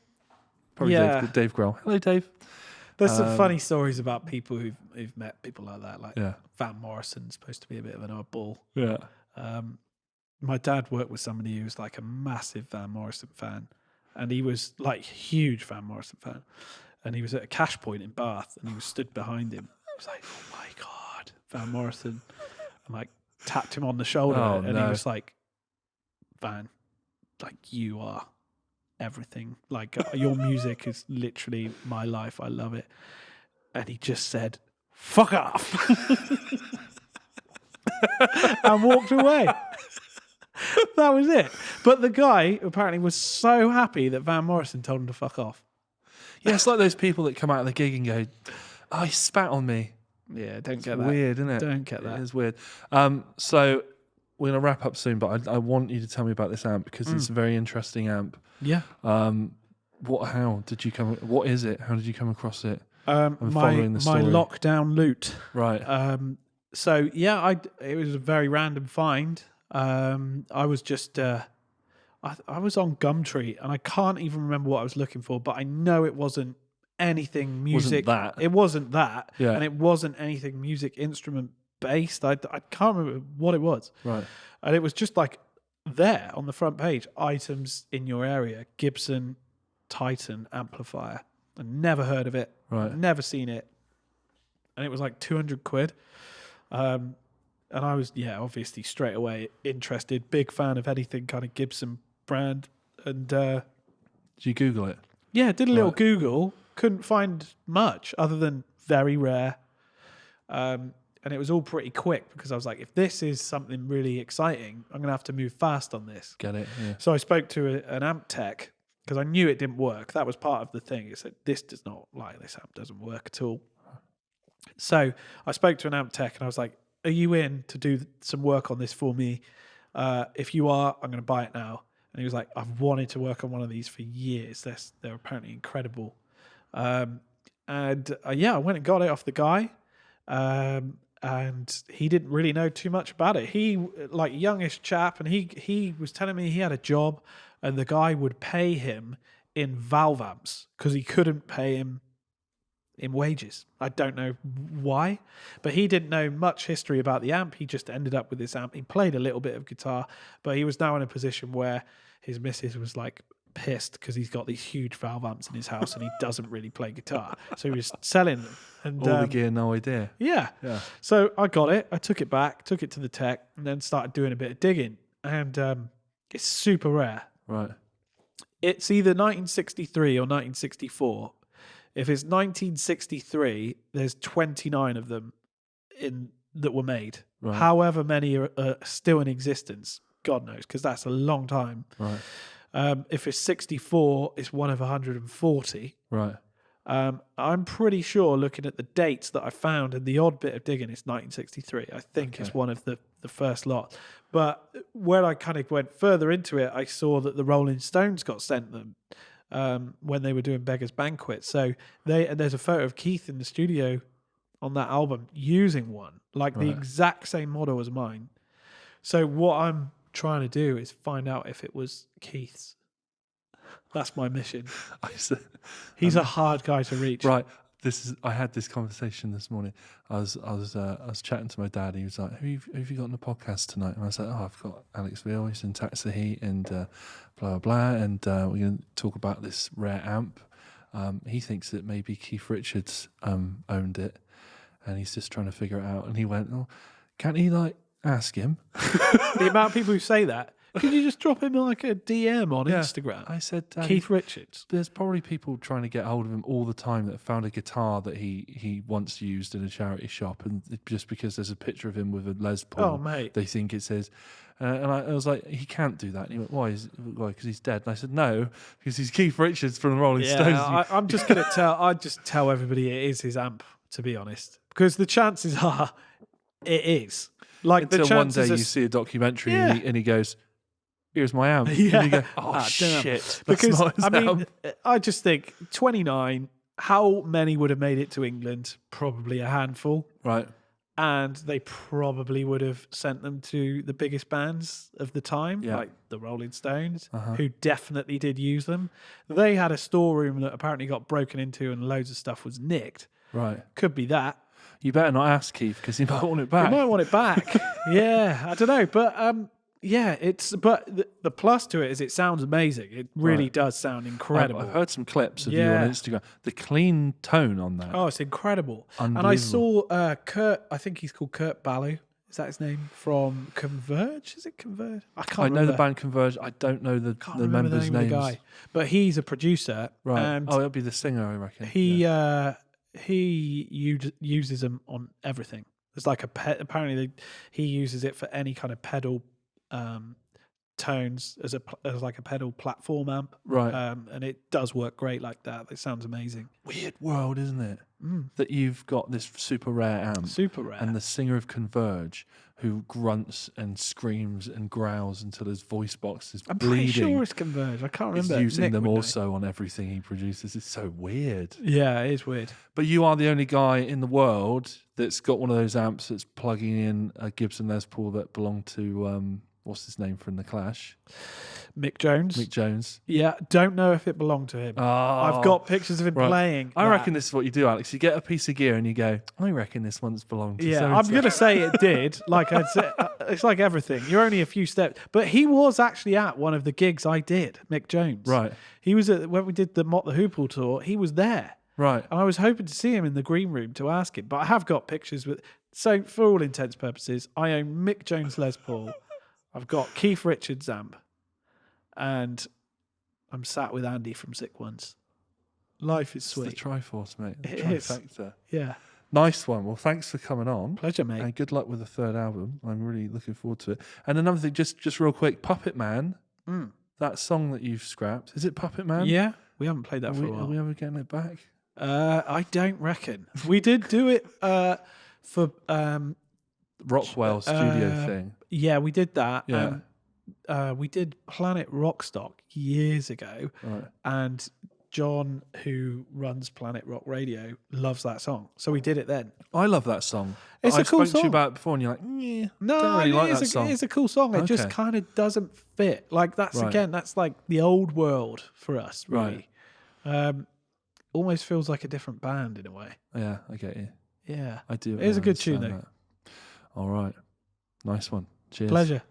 Probably Dave Grohl. Hello, Dave. There's some funny stories about people who've met people like that. Like Van Morrison's supposed to be a bit of an oddball. Yeah. My dad worked with somebody who was like a massive Van Morrison fan, and he was like huge Van Morrison fan. And he was at a cash point in Bath, and he was stood behind him. I was like, "Oh my God, Van Morrison!" And like tapped him on the shoulder, and he was like, "Van, like you are everything. Like your music is literally my life. I love it." And he just said, "Fuck off," and walked away. That was it. But the guy apparently was so happy that Van Morrison told him to fuck off. Yeah, it's like those people that come out of the gig and go, "Oh, he spat on me." Yeah, don't it's get that. Weird, isn't it? Don't get that. It is weird. So we're going to wrap up soon, but I want you to tell me about this amp because it's a very interesting amp. Yeah. How did you come? What is it? How did you come across it? My lockdown loot. Right. So yeah, it was a very random find. I was just. I was on Gumtree and I can't even remember what I was looking for, but I know it wasn't anything music. Wasn't that. It wasn't that. Yeah. And it wasn't anything music instrument based. I can't remember what it was. Right. And it was just like there on the front page, items in your area, Gibson Titan amplifier. I never heard of it. Right. Never seen it. And it was like 200 quid. And I was, obviously straight away interested. Big fan of anything kind of Gibson brand. And Did you Google it? yeah, did a little Right. Google. Couldn't find much other than very rare. And it was all pretty quick because I was like, if this is something really exciting, I'm going to have to move fast on this. Get it? Yeah. So I spoke to an amp tech because I knew it didn't work. That was part of the thing. It said, this does not, like, this amp doesn't work at all. So I spoke to an amp tech and I was like, are you in to do some work on this for me? If you are, I'm going to buy it now. And he was like, I've wanted to work on one of these for years. They're apparently incredible. I went and got it off the guy. And he didn't really know too much about it. He, like, youngish chap, and he was telling me he had a job and the guy would pay him in valve amps because he couldn't pay him in wages. I don't know why, but he didn't know much history about the amp. He just ended up with this amp. He played a little bit of guitar, but he was now in a position where his missus was like pissed because he's got these huge valve amps in his house and he doesn't really play guitar. So he was selling them. And All the gear, no idea. yeah. So I got it. I took it back, took it to the tech, and then started doing a bit of digging. And it's super rare. Right. It's either 1963 or 1964. If it's 1963, there's 29 of them that were made. Right. However many are still in existence, God knows, because that's a long time. Right. If it's 64, it's one of 140. Right. I'm pretty sure, looking at the dates that I found and the odd bit of digging, it's 1963. I think it's one of the first lot. But where I kind of went further into it, I saw that the Rolling Stones got sent them when they were doing Beggar's Banquet. So there's a photo of Keith in the studio on that album using one, like the exact same model as mine. So what I'm trying to do is find out if it was Keith's. That's my mission. He's a hard guy to reach. Right. I had this conversation this morning. I was chatting to my dad. He was like, "Who have you got on the podcast tonight?" And I was like, "Oh, I've got Alex Veale. He's in Tax the Heat and blah blah blah." And we're going to talk about this rare amp. He thinks that maybe Keith Richards owned it, and he's just trying to figure it out. And he went, "Oh, can't he like ask him?" The amount of people who say that. Could you just drop him like a DM on Instagram? I said, Keith Richards. There's probably people trying to get hold of him all the time that found a guitar that he once used in a charity shop, and just because there's a picture of him with a Les Paul, Oh, mate. they think it says. And I was like, he can't do that. And he went, why? Why? Because he's dead. And I said, no, because he's Keith Richards from the Rolling Stones. I'm just going to I just tell everybody it is his amp, to be honest, because the chances are it is. Like, until the chances one day are, you see a documentary Yeah. and he goes, "Here's my amp." Yeah. And you go, "Oh Ah, damn. shit!" That's because not his I mean, amp. I just think 29. How many would have made it to England? Probably a handful. Right. And they probably would have sent them to the biggest bands of the time, Yeah. like the Rolling Stones, Uh-huh. who definitely did use them. They had a storeroom that apparently got broken into and loads of stuff was nicked. Right. Could be that. You better not ask Keith because he might want it back. You might want it back. Yeah, I don't know. But the plus to it is it sounds amazing. It really Right. does sound incredible. I've heard some clips of you Yeah. on Instagram. The clean tone on that. Oh, it's incredible. And I Unbelievable. saw Kurt, I think he's called Kurt Ballou. Is that his name? From Converge? Is it Converge? I can't I remember. know the band Converge. I don't know the Can't remember members' the name names. of the guy. But he's a producer. Right. And It'll be the singer, I reckon. he uses them on everything. There's like apparently he uses it for any kind of pedal tones as like a pedal platform amp. Right. And it does work great like that. It sounds amazing. Weird world, isn't it? That you've got this super rare amp. Super rare. And the singer of Converge, who grunts and screams and growls until his voice box is I'm pretty bleeding. sure it's Converge. I can't He's remember. using Nick them would know. also on everything he produces. It's so weird. Yeah, it is weird. But you are the only guy in the world that's got one of those amps that's plugging in a Gibson Les Paul that belonged to what's his name from the Clash? Mick Jones. Mick Jones. Yeah, don't know if it belonged to him. Oh, I've got pictures of him right. playing. I that. reckon this is what you do, Alex. You get a piece of gear and you go, I reckon this once belonged to Yeah, so-and-so. I'm going to say it did. Like I said, it's like everything. You're only a few steps. But he was actually at one of the gigs I did, Mick Jones. Right. He was at, when we did the Mott the Hoople tour, he was there. Right. And I was hoping to see him in the green room to ask him. But I have got pictures with... So for all intents and purposes, I own Mick Jones Les Paul. I've got Keith Richards amp. And I'm sat with Andy from Sick Ones. Life is It's sweet. the Triforce, mate. The It is. trifecta. Yeah. Nice one. Well, thanks for coming on. Pleasure, mate. And good luck with the third album. I'm really looking forward to it. And another thing, just real quick, Puppet Man, that song that you've scrapped, is it Puppet Man? Yeah. We haven't played that Are for we, a while. are we ever getting it back? I don't reckon. We did do it for Rockwell studio thing. yeah, we did that. Yeah. We did Planet Rockstock years ago, Right. and John, who runs Planet Rock Radio, loves that song, so we did it then. I love that song. It's I a cool spoke to song. you about it before, and you're like, yeah, No, don't really like that it's song. a cool song. It just Okay. kind of doesn't fit. Like that's Right. again, that's like the old world for us, really. Almost feels like a different band in a way. Yeah, I get you. Yeah, I do. It is a I good tune, understand that. All right. Nice one. Cheers. pleasure.